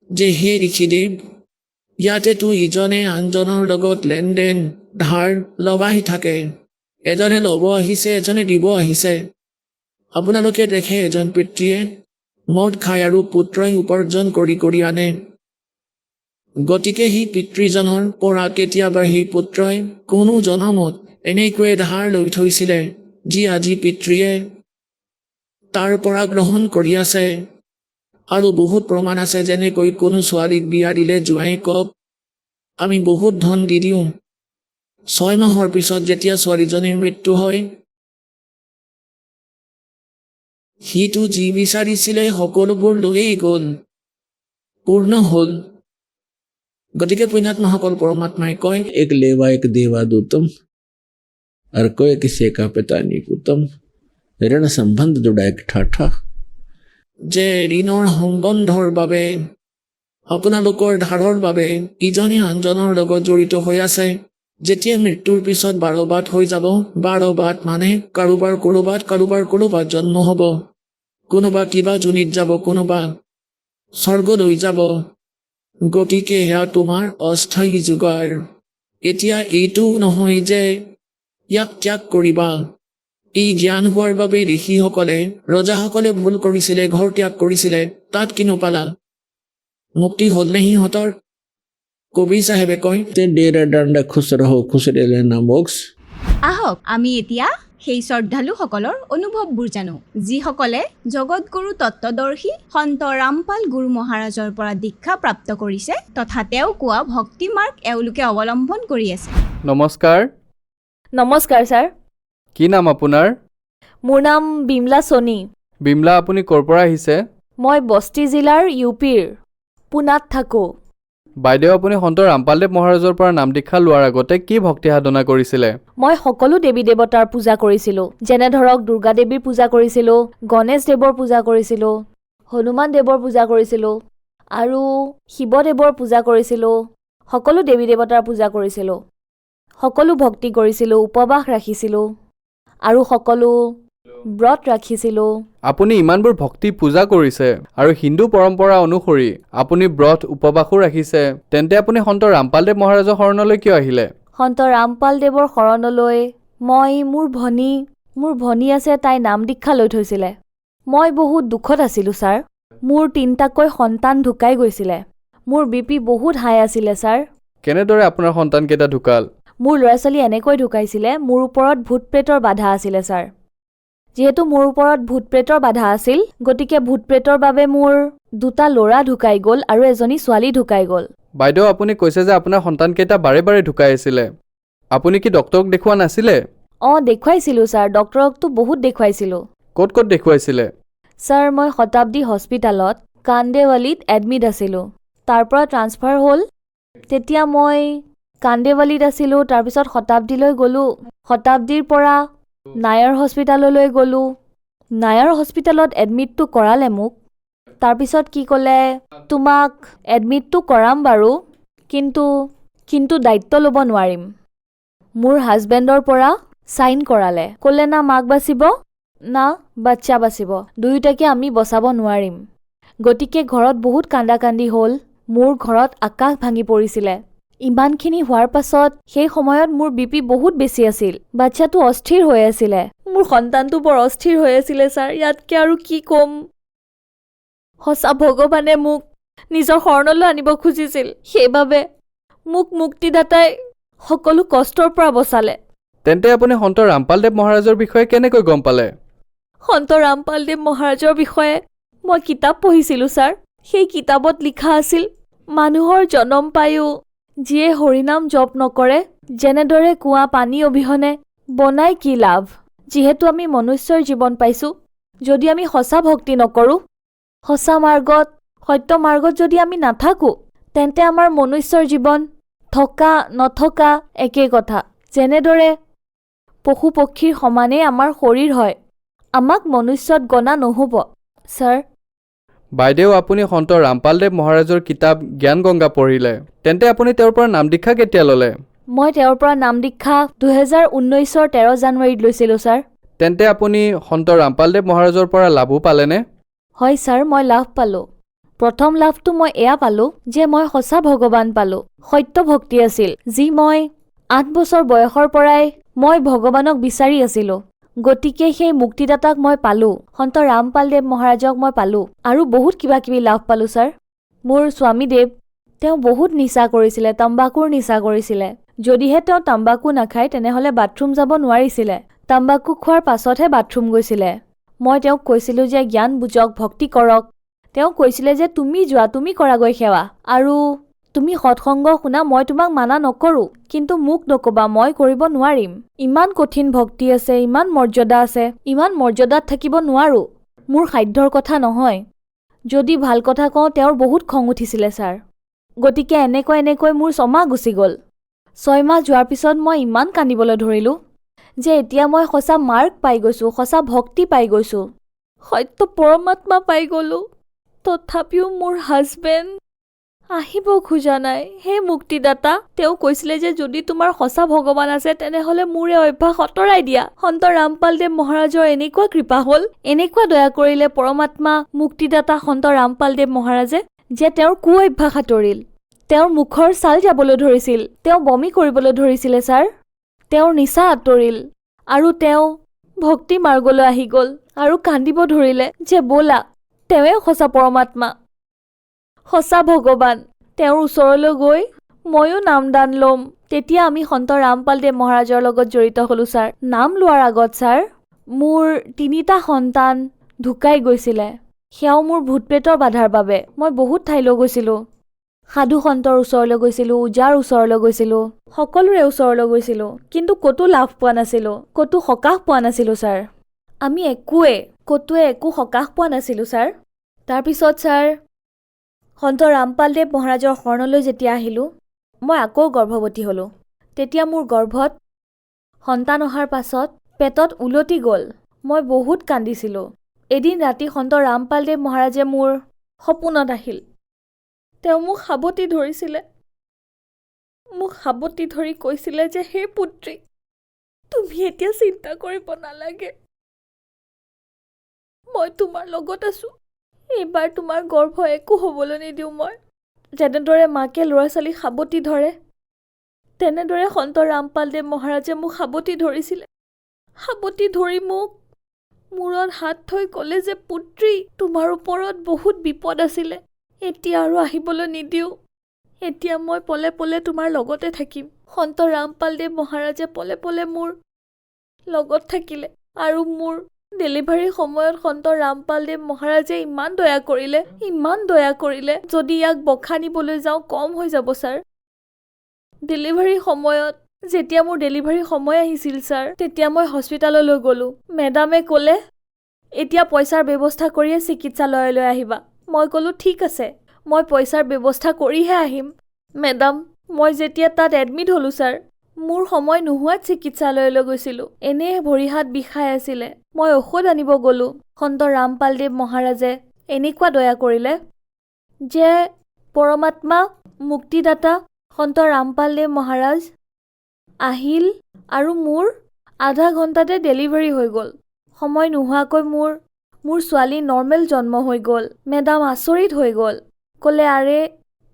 যে হে ঋষিদেৱ, ইয়াতেতো ইজনে আনজনৰ লগত লেনদেন ধাৰ লবাই থাকে। এজনে ল'ব আহিছে, এজনে দিব আহিছে। আপোনালোকে দেখে এজন পিতৃয়ে মদ খায় আৰু পুত্ৰই উপাৰ্জন কৰি কৰি আনে। গতিকে সেই পিতৃজনৰ পৰা কেতিয়াবা সেই পুত্ৰই কোনো জনমত এনেকৈয়ে ধাৰ লৈ থৈছিলে, যি আজি পিতৃয়ে তাৰ পৰা গ্ৰহণ কৰি আছে। আৰু বহুত প্ৰমাণ আছে, যেনেকৈ কোনো ছোৱালীক বিয়া দিলে জোঁৱাই কওক আমি বহুত ধন দি দিওঁ। 6 মাহৰ পিছত যেতিয়া ছোৱালীজনীৰ মৃত্যু হয়, সিটো যি বিচাৰিছিলে সকলোবোৰ লৈয়েই গ'ল, পূৰ্ণ হ'ল। গতিকে পুণ্যাত্মাসকল পৰমাত্মাই কয়,
एक लेवा एक देवा दूतम और कोई किसी का पिता नहीं पूतम। ऋण संबंध जुड़ा एक ठाठा।
যে ঋণৰ সম্বন্ধৰ বাবে, আপোনালোকৰ ধাৰৰ বাবে ইজনে আনজনৰ লগত জড়িত হৈ আছে। যেতিয়া মৃত্যুৰ পিছত 12 বাট হৈ যাব, 12 বাট মানে কাৰোবাৰ ক'ৰবাত জন্ম হ'ব, কোনোবা কিবা যোনিত যাব, কোনোবা স্বৰ্গলৈ যাব। গতিকে সেয়া তোমাৰ অস্থায়ী যোগাৰ। এতিয়া এইটো নহয় যে ইয়াক ত্যাগ কৰিবা। এই জ্ঞান হোৱাৰ বাবে ঋষিসকলে, ৰজাসকলে ভুল কৰিছিলে, ঘৰ ত্যাগ কৰিছিলে। তাত কিনো পালা? মুক্তি হ'ল নে সিহঁতৰ? কবি চাহেবে কয়,
ते डेरा डांडा खुश रहो खुश रे लेना मोक्ष।
আহক আমি এতিয়া সেই শ্ৰদ্ধালুসকলৰ অনুভৱবোৰ জানো, যিসকলে জগতগুৰু তত্ত্বদৰ্শী সন্ত ৰামপাল গুৰু মহাৰাজৰ পৰা দীক্ষা প্ৰাপ্ত কৰিছে তথা তেওঁ কোৱা ভক্তি মাৰ্গ এওঁলোকে অৱলম্বন কৰি আছে।
নমস্কাৰ।
নমস্কাৰ ছাৰ,
কি নাম আপোনাৰ?
মোৰ নাম বিমলা সোণী।
বিমলা, আপুনি ক'ৰ পৰা আহিছে?
মই বস্তি জিলাৰ ইউপিৰ পুনাত থাকোঁ।
বাইদেউ, আপুনি সন্ত ৰামপালদেৱ মহাৰাজৰ পৰা নাম দীক্ষা লোৱাৰ আগতে কি ভক্তি সাধনা কৰিছিলে?
মই সকলো দেৱী দেৱতাৰ পূজা কৰিছিলোঁ, যেনে ধৰক দুৰ্গা দেৱীৰ পূজা কৰিছিলোঁ, গণেশ দেৱৰ পূজা কৰিছিলোঁ, হনুমান দেৱৰ পূজা কৰিছিলোঁ আৰু শিৱদেৱৰ পূজা কৰিছিলোঁ। সকলো দেৱী দেৱতাৰ পূজা কৰিছিলোঁ, সকলো ভক্তি কৰিছিলোঁ, উপবাস ৰাখিছিলোঁ আৰু সকলো ব্ৰত ৰাখিছিলোঁ।
আপুনি ইমানবোৰ ভক্তি পূজা কৰিছে আৰু হিন্দু পৰম্পৰা অনুসৰি আপুনি ব্ৰত উপবাসো ৰাখিছে, তেন্তে আপুনি সন্ত ৰামপালদেৱ মহাৰাজৰ শৰণলৈ কিয় আহিলে?
সন্ত ৰামপাল দেৱৰ শৰণলৈ মই মোৰ ভনী আছে, তাই নাম দীক্ষা লৈ থৈছিলে। মই বহুত দুখত আছিলোঁ ছাৰ। মোৰ 3টাকৈ সন্তান ঢুকাই গৈছিলে। মোৰ BP বহুত হাই আছিলে ছাৰ।
কেনেদৰে আপোনাৰ সন্তানকেইটা ঢুকাল?
মোৰ ল'ৰা ছোৱালী এনেকৈ ঢুকাইছিলে, মোৰ ওপৰত ভূত প্ৰেতৰ বাধা আছিলে ছাৰ। যিহেতু মোৰ ওপৰত ভূত প্ৰেতৰ বাধা আছিল, গতিকে ভূত প্ৰেতৰ বাবে মোৰ 2টা ল'ৰা ঢুকাই গ'ল আৰু এজনী ছোৱালী ঢুকাই গ'ল।
বাইদেউ, আপুনি কৈছে যে আপোনাৰ সন্তানকেইটা বাৰে বাৰে ঢুকাই আছিলে। আপুনি কি ডক্তৰক দেখুওৱা নাছিলে?
দেখুৱাইছিলোঁ ছাৰ, ডক্তৰকতো বহুত দেখুৱাইছিলোঁ।
ক'ত ক'ত দেখুৱাইছিলে?
ছাৰ, মই শতাব্দী হস্পিটালত কান্দেৱালীত এডমিট আছিলোঁ। তাৰ পৰা ট্ৰান্সফাৰ হ'ল। তেতিয়া মই কান্দেৱালীত আছিলোঁ, তাৰপিছত শতাব্দীলৈ গ'লোঁ, শতাব্দীৰ পৰা নায়াৰ হস্পিটাললৈ গ'লোঁ, নায়াৰ হস্পিটালত এডমিটটো কৰালে মোক। তাৰপিছত কি ক'লে, তোমাক এডমিটটো কৰাম বাৰু, কিন্তু দায়িত্ব ল'ব নোৱাৰিম। মোৰ হাজবেণ্ডৰ পৰা চাইন কৰালে, ক'লে না মাক বাচিব না বাচ্চা বাচিব, দুয়োটাকে আমি বচাব নোৱাৰিম। গতিকে ঘৰত বহুত কান্দাকান্দি হ'ল, মোৰ ঘৰত আকাশ ভাঙি পৰিছিলে। ইমানখিনি হোৱাৰ পাছত সেই সময়ত মোৰ BP বহুত বেছি আছিল, বাচ্চাটো অস্থিৰ হৈ আছিলে, মোৰ সন্তানটো বৰ অস্থিৰ হৈ আছিলে ছাৰ। ইয়াতকৈ আৰু কি ক'ম। সঁচা ভগৱানে মোক নিজৰ শৰণলৈ আনিব খুজিছিল, সেইবাবে মোক মুক্তিদাতাই সকলো কষ্টৰ পৰা বচালে।
তেন্তে আপুনি সন্ত ৰামপালদেৱ মহাৰাজৰ বিষয়ে কেনেকৈ গম পালে?
সন্ত ৰামপালদেৱ মহাৰাজৰ বিষয়ে মই কিতাপ পঢ়িছিলোঁ ছাৰ। সেই কিতাপত লিখা আছিল, মানুহৰ জনম পায়ো যিয়ে হৰিনাম জপ নকৰে, যেনেদৰে কুঁৱা পানী অবিহনে বনাই কি লাভ। যিহেতু আমি মনুষ্যৰ জীৱন পাইছোঁ, যদি আমি সঁচা ভক্তি নকৰোঁ, সঁচা মাৰ্গত সত্য মাৰ্গত যদি আমি নাথাকোঁ, তেন্তে আমাৰ মনুষ্যৰ জীৱন থকা নথকা একেই কথা। যেনেদৰে পশু পক্ষীৰ সমানেই আমাৰ শৰীৰ হয়, আমাক মনুষ্যত গণা নহ'ব। ছাৰ,
বাইদেউ, আপুনি সন্ত ৰামপালদেৱ মহাৰাজৰ কিতাপ জ্ঞান গংগা পঢ়িলে, তেন্তে আপুনি তেওঁৰ পৰা নাম দীক্ষা কেতিয়া ল'লে?
মই তেওঁৰ পৰা নাম দীক্ষা 2019 13 জানুৱাৰীত লৈছিলোঁ ছাৰ।
তেন্তে আপুনি সন্ত ৰামপালদেৱ মহাৰাজৰ পৰা লাভো পালেনে?
হয় ছাৰ, মই লাভ পালোঁ। প্ৰথম লাভটো মই এয়া পালোঁ যে মই সঁচা ভগৱান পালোঁ। সত্য ভক্তি আছিল, যি মই 8 বছৰ বয়সৰ পৰাই মই ভগৱানক বিচাৰি আছিলোঁ। গতিকে সেই মুক্তিদাতাক মই পালোঁ, সন্ত ৰামপালদেৱ মহাৰাজক মই পালোঁ, আৰু বহুত কিবা কিবি লাভ পালোঁ ছাৰ। মোৰ স্বামীদেৱ, তেওঁ বহুত নিচা কৰিছিলে, তাম্বাকুৰ নিচা কৰিছিলে। যদিহে তেওঁ তাম্বাকু নাখায় তেনেহ'লে বাথৰুম যাব নোৱাৰিছিলে, তাম্বাকু খোৱাৰ পাছতহে বাথৰুম গৈছিলে। মই তেওঁক কৈছিলোঁ যে জ্ঞান বুজক, ভক্তি কৰক। তেওঁ কৈছিলে যে তুমি যোৱা, তুমি কৰাগৈ সেৱা, আৰু তুমি সৎসংগ শুনা, মই তোমাক মানা নকৰোঁ, কিন্তু মোক নকবা, মই কৰিব নোৱাৰিম। ইমান কঠিন ভক্তি আছে, ইমান মৰ্যাদা আছে, ইমান মৰ্যাদাত থাকিব নোৱাৰোঁ, মোৰ সাধ্যৰ কথা নহয়। যদি ভাল কথা কওঁ, তেওঁৰ বহুত খং উঠিছিলে ছাৰ। গতিকে এনেকৈ মোৰ 6 মাহ গুচি গ'ল। 6 মাহ যোৱাৰ পিছত মই ইমান কান্দিবলৈ ধৰিলোঁ যে এতিয়া মই সঁচা মাৰ্গ পাই গৈছোঁ, সঁচা ভক্তি পাই গৈছোঁ, সত্য পৰমাত্মা পাই গ'লোঁ। তথাপিও মোৰ হাজবেণ্ড আহিব খোজা নাই। হে মুক্তিদাতা, তেওঁ কৈছিলে যে যদি তোমাৰ সঁচা ভগৱান আছে তেনেহ'লে মোৰ এই অভ্যাস আঁতৰাই দিয়া। সন্ত ৰামপালদেৱ মহাৰাজৰ এনেকুৱা কৃপা হ'ল, এনেকুৱা দয়া কৰিলে পৰমাত্মা মুক্তিদাতা সন্ত ৰামপালদেৱ মহাৰাজে যে তেওঁৰ কু অভ্যাস আঁতৰিল। তেওঁৰ মুখৰ ছাল যাবলৈ ধৰিছিল, তেওঁ বমি কৰিবলৈ ধৰিছিলে ছাৰ, তেওঁৰ নিচা আঁতৰিল, আৰু তেওঁ ভক্তি মাৰ্গলৈ আহি গ'ল আৰু কান্দিব ধৰিলে যে ব'লা, তেওঁৱে সঁচা পৰমাত্মা, সঁচা ভগৱান। তেওঁৰ ওচৰলৈ গৈ ময়ো নামদান ল'ম। তেতিয়া আমি সন্ত ৰামপালদেৱ মহাৰাজৰ লগত জড়িত হ'লোঁ ছাৰ। নাম লোৱাৰ আগত ছাৰ, মোৰ 3টা সন্তান ঢুকাই গৈছিলে, সেয়াও মোৰ ভূত প্ৰেতৰ বাধাৰ বাবে। মই বহুত ঠাইলৈ গৈছিলোঁ, সাধু সন্তৰ ওচৰলৈ গৈছিলোঁ, ওজাৰ ওচৰলৈ গৈছিলোঁ, সকলোৰে ওচৰলৈ গৈছিলোঁ, কিন্তু ক'তো লাভ পোৱা নাছিলোঁ, ক'তো সকাহ পোৱা নাছিলোঁ ছাৰ। আমি ক'তোৱে একো সকাহ পোৱা নাছিলোঁ ছাৰ। তাৰপিছত ছাৰ, সন্ত ৰামপালদেৱ মহাৰাজৰ শৰণলৈ যেতিয়া আহিলোঁ, মই আকৌ গৰ্ভৱতী হ'লোঁ। তেতিয়া মোৰ গৰ্ভত সন্তান অহাৰ পাছত পেটত উলটি গ'ল। মই বহুত কান্দিছিলোঁ। এদিন ৰাতি সন্ত ৰামপালদেৱ মহাৰাজে মোৰ সপোনত আহিল। তেওঁ মোক সাৱটি ধৰিছিলে, মোক সাৱটি ধৰি কৈছিলে যে হে পুত্ৰী, তুমি এতিয়া চিন্তা কৰিব নালাগে, মই তোমাৰ লগত আছোঁ, এইবাৰ তোমাৰ গৰ্ভ একো হ'বলৈ নিদিওঁ মই। যেনেদৰে মাকে ল'ৰা ছোৱালীক সাৱটি ধৰে, তেনেদৰে সন্ত ৰামপালদেৱ মহাৰাজে মোক সাৱটি ধৰিছিলে। সাৱটি ধৰি মোক মূৰত হাত থৈ ক'লে যে পুত্ৰী, তোমাৰ ওপৰত বহুত বিপদ আছিলে, এতিয়া আৰু আহিবলৈ নিদিওঁ, এতিয়া মই পলে পলে তোমাৰ লগতে থাকিম। সন্ত ৰামপালদেৱ মহাৰাজে পলে পলে মোৰ লগত থাকিলে, আৰু মোৰ ডেলিভাৰীৰ সময়ত সন্ত ৰামপালদেৱ মহাৰাজে ইমান দয়া কৰিলে, যদি ইয়াক বখানিবলৈ যাওঁ কম হৈ যাব ছাৰ। ডেলিভাৰীৰ সময়ত যেতিয়া মোৰ ডেলিভাৰীৰ সময় আহিছিল ছাৰ, তেতিয়া মই হস্পিটাললৈ গ'লোঁ। মেডামে ক'লে এতিয়া পইচাৰ ব্যৱস্থা কৰিয়ে চিকিৎসালয়লৈ আহিবা। মই ক'লোঁ ঠিক আছে, মই পইচাৰ ব্যৱস্থা কৰিহে আহিম। মেডাম, মই যেতিয়া তাত এডমিট হ'লোঁ ছাৰ, মোৰ সময় নোহোৱাত চিকিৎসালয়লৈ গৈছিলোঁ। এনেই ভৰি হাত বিষাই আছিলে। মই ঔষধ আনিব গ'লোঁ। সন্ত ৰামপালদেৱ মহাৰাজে এনেকুৱা দয়া কৰিলে যে পৰমাত্মা মুক্তিদাতা সন্ত ৰামপালদেৱ মহাৰাজ আহিল আৰু মোৰ আধা ঘণ্টাতে ডেলিভাৰী হৈ গ'ল। সময় নোহোৱাকৈ মোৰ ছোৱালী নৰ্মেল জন্ম হৈ গ'ল। মেডাম আচৰিত হৈ গ'ল। ক'লে আৰে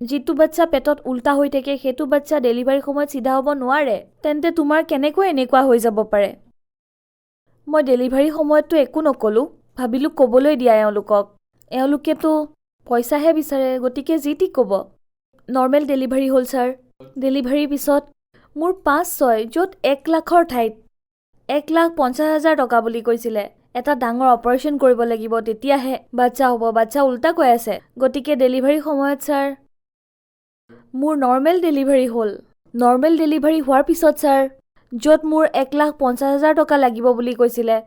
যিটো বাচ্চা পেটত উল্টা হৈ থাকে সেইটো বাচ্চা ডেলিভাৰী সময়ত চিধা হ'ব নোৱাৰে, তেন্তে তোমাৰ কেনেকৈ এনেকুৱা হৈ যাব পাৰে? মই ডেলিভাৰী সময়ততো একো নক'লোঁ, ভাবিলোঁ ক'বলৈ দিয়া এওঁলোকক। এওঁলোকেতো পইচাহে বিচাৰে, গতিকে যি টি ক'ব। নৰ্মেল ডেলিভাৰী হ'ল ছাৰ। ডেলিভাৰীৰ পিছত মোৰ 5-6 য'ত 1 লাখৰ ঠাইত 1,50,000 টকা বুলি কৈছিলে। এটা ডাঙৰ অপাৰেশ্যন কৰিব লাগিব, তেতিয়াহে বাচ্চা হ'ব। বাচ্চা উল্টা কৈ আছে। গতিকে ডেলিভাৰীৰ সময়ত ছাৰ মোৰ নৰ্মেল ডেলিভাৰী হ'ল। নৰ্মেল ডেলিভাৰী হোৱাৰ পিছত ছাৰ য'ত মোৰ 1,50,000 টকা লাগিব বুলি কৈছিলে,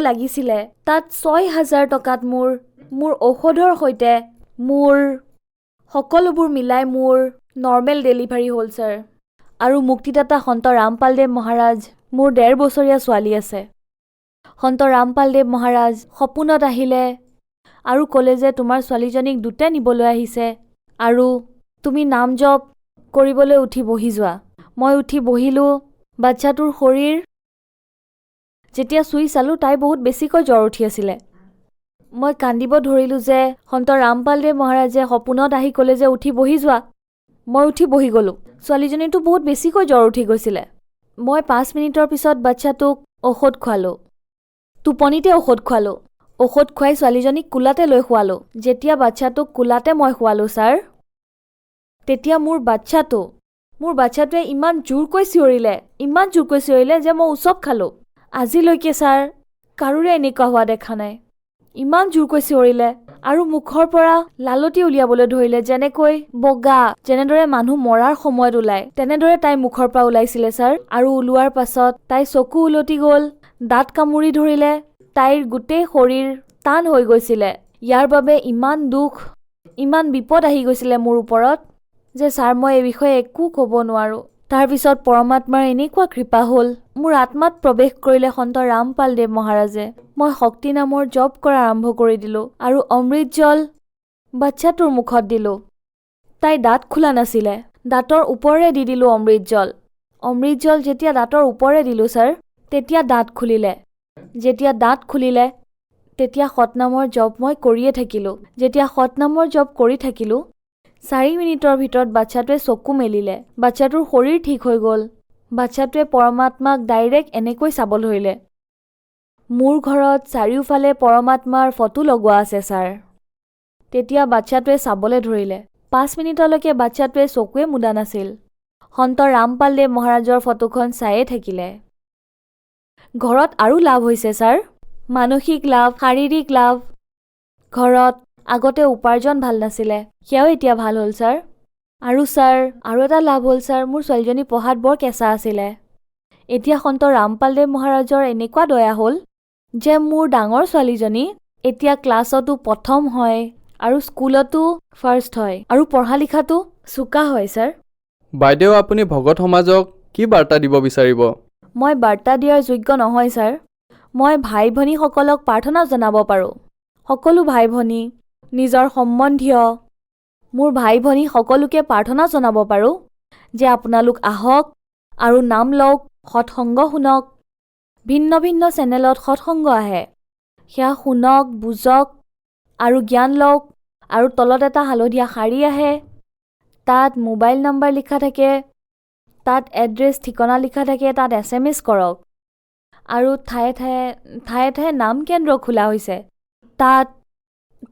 লাগিছিলে, তাত 6,000 টকাত মোৰ ঔষধৰ সৈতে মোৰ সকলোবোৰ মিলাই মোৰ নৰ্মেল ডেলিভাৰী হ'ল ছাৰ। আৰু মুক্তিদাতা সন্ত ৰামপালদেৱ মহাৰাজ, মোৰ 1.5 বছৰীয়া ছোৱালী আছে। সন্ত ৰামপালদেৱ মহাৰাজ সপোনত আহিলে আৰু ক'লে যে তোমাৰ ছোৱালীজনীক দূতে নিবলৈ আহিছে আৰু তুমি নাম জপ কৰিবলৈ উঠি বহি যোৱা। মই উঠি বহিলোঁ। বাচ্চাটোৰ শৰীৰ যেতিয়া চুই চালোঁ, তাই বহুত বেছিকৈ জ্বৰ উঠি আছিলে। মই কান্দিব ধৰিলোঁ যে সন্ত ৰামপালদেৱ মহাৰাজে সপোনত আহি ক'লে যে উঠি বহি যোৱা। মই উঠি বহি গ'লোঁ। ছোৱালীজনীতো বহুত বেছিকৈ জ্বৰ উঠি গৈছিলে। মই 5 মিনিটৰ পিছত বাচ্চাটোক ঔষধ খোৱালোঁ। টোপনিতে ঔষধ খোৱালোঁ। ঔষধ খুৱাই ছোৱালীজনীক কোলাতে লৈ শুৱালোঁ। যেতিয়া বাচ্চাটোক কোলাতে মই শুৱালোঁ ছাৰ, তেতিয়া মোৰ বাচ্চাটোৱে ইমান জোৰকৈ চিঞৰিলে যে মই উচপ খালোঁ। আজিলৈকে ছাৰ কাৰোৰে এনেকুৱা হোৱা দেখা নাই। ইমান জোৰকৈ চিঞৰিলে আৰু মুখৰ পৰা লালতি উলিয়াবলৈ ধৰিলে, যেনেকৈ বগা, যেনেদৰে মানুহ মৰাৰ সময়ত ওলায়, তেনেদৰে তাইৰ মুখৰ পৰা ওলাইছিলে ছাৰ। আৰু ওলোৱাৰ পাছত তাই চকু উলটি গ'ল, দাঁত কামুৰি ধৰিলে, তাইৰ গোটেই শৰীৰ টান হৈ গৈছিলে। ইয়াৰ বাবে ইমান দুখ, ইমান বিপদ আহি গৈছিলে মোৰ ওপৰত যে ছাৰ মই এই বিষয়ে একো ক'ব নোৱাৰোঁ। তাৰপিছত পৰমাত্মাৰ এনেকুৱা কৃপা হ'ল, মোৰ আত্মাত প্ৰৱেশ কৰিলে সন্ত ৰামপালদেৱ মহাৰাজে। মই শক্তি নামৰ জপ কৰা আৰম্ভ কৰি দিলোঁ আৰু অমৃত জল বাচ্চাটোৰ মুখত দিলোঁ। তাই দাঁত খোলা নাছিলে, দাঁতৰ ওপৰেৰে দি দিলোঁ অমৃত জল। অমৃত জল যেতিয়া দাঁতৰ ওপৰে দিলোঁ ছাৰ, তেতিয়া দাঁত খুলিলে। যেতিয়া দাঁত খুলিলে, তেতিয়া সতনামৰ জপ মই কৰিয়ে থাকিলোঁ। যেতিয়া সতনামৰ জপ কৰি থাকিলোঁ, 4 মিনিটৰ ভিতৰত বাচ্চাটোৱে চকু মেলিলে। বাচ্চাটোৰ শৰীৰ ঠিক হৈ গ'ল। বাচ্চাটোৱে পৰমাত্মাক ডাইৰেক্ট এনেকৈ চাব ধৰিলে। মোৰ ঘৰত চাৰিওফালে পৰমাত্মাৰ ফটো লগোৱা আছে ছাৰ। তেতিয়া বাচ্চাটোৱে চাবলৈ ধৰিলে। 5 মিনিটলৈকে বাচ্চাটোৱে চকুৱে মুদা নাছিল। সন্ত ৰামপালদেৱ মহাৰাজৰ ফটোখন চায়ে থাকিলে। ঘৰত আৰু লাভ হৈছে ছাৰ। মানসিক লাভ, শাৰীৰিক লাভ। ঘৰত আগতে উপাৰ্জন ভাল নাছিলে, সেয়াও এতিয়া ভাল হ'ল ছাৰ। আৰু এটা লাভ হ'ল ছাৰ, মোৰ ছোৱালীজনী পঢ়াত বৰ কেঁচা আছিলে। এতিয়া সন্ত ৰামপালদেৱ মহাৰাজৰ এনেকুৱা দয়া হ'ল যে মোৰ ডাঙৰ ছোৱালীজনী এতিয়া ক্লাছতো প্ৰথম হয় আৰু স্কুলতো ফাৰ্ষ্ট হয় আৰু পঢ়া লিখাতো চোকা হয় ছাৰ।
বাইদেউ, আপুনি ভগত সমাজক কি বাৰ্তা দিব বিচাৰিব?
মই বাৰ্তা দিয়াৰ যোগ্য নহয় ছাৰ। মই ভাই ভনীসকলক প্ৰাৰ্থনা জনাব পাৰোঁ। সকলো ভাই ভনী, নিজৰ সম্বন্ধীয়, মোৰ ভাই ভনী সকলোকে প্ৰাৰ্থনা জনাব পাৰোঁ যে আপোনালোক আহক আৰু নাম লওক, সৎসংগ শুনক। ভিন্ন ভিন্ন চেনেলত সৎসংগ আহে, সেয়া শুনক, বুজক আৰু জ্ঞান লওক। আৰু তলত এটা হালধীয়া শাৰী আহে, তাত মোবাইল নম্বৰ লিখা থাকে, তাত এড্ৰেছ ঠিকনা লিখা থাকে, তাত SMS কৰক। আৰু ঠায়ে ঠায়ে নাম কেন্দ্ৰ খোলা হৈছে,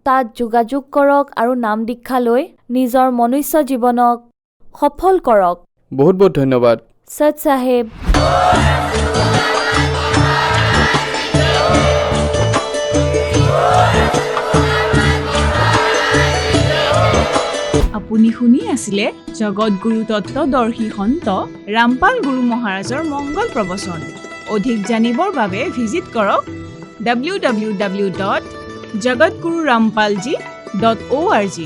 তাত যোগাযোগ কৰক আৰু নাম দীক্ষা লৈ নিজৰ মনুষ্য জীৱনক সফল কৰক।
বহুত বহুত ধন্যবাদ।
সৎ চাহেব।
আপুনি শুনি আছিলে জগতগুৰু তত্ত্বদৰ্শী সন্ত ৰামপাল গুৰু মহাৰাজৰ মংগল প্ৰবচন। অধিক জানিবৰ বাবে ভিজিট কৰক www.jagatgururampalji.org।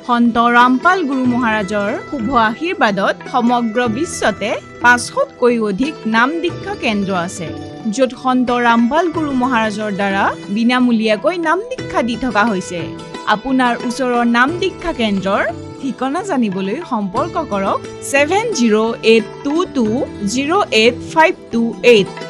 সন্ত ৰামপাল গুৰু মহাৰাজৰ শুভ আশীৰ্বাদত সমগ্ৰ বিশ্বতে 500তকৈ অধিক নাম দীক্ষা কেন্দ্ৰ আছে, য'ত সন্ত ৰামপাল গুৰু মহাৰাজৰ দ্বাৰা বিনামূলীয়াকৈ নাম দীক্ষা দি থকা হৈছে। আপোনাৰ ওচৰৰ নাম দীক্ষা কেন্দ্ৰৰ ঠিকনা জানিবলৈ সম্পৰ্ক কৰক 7082208528।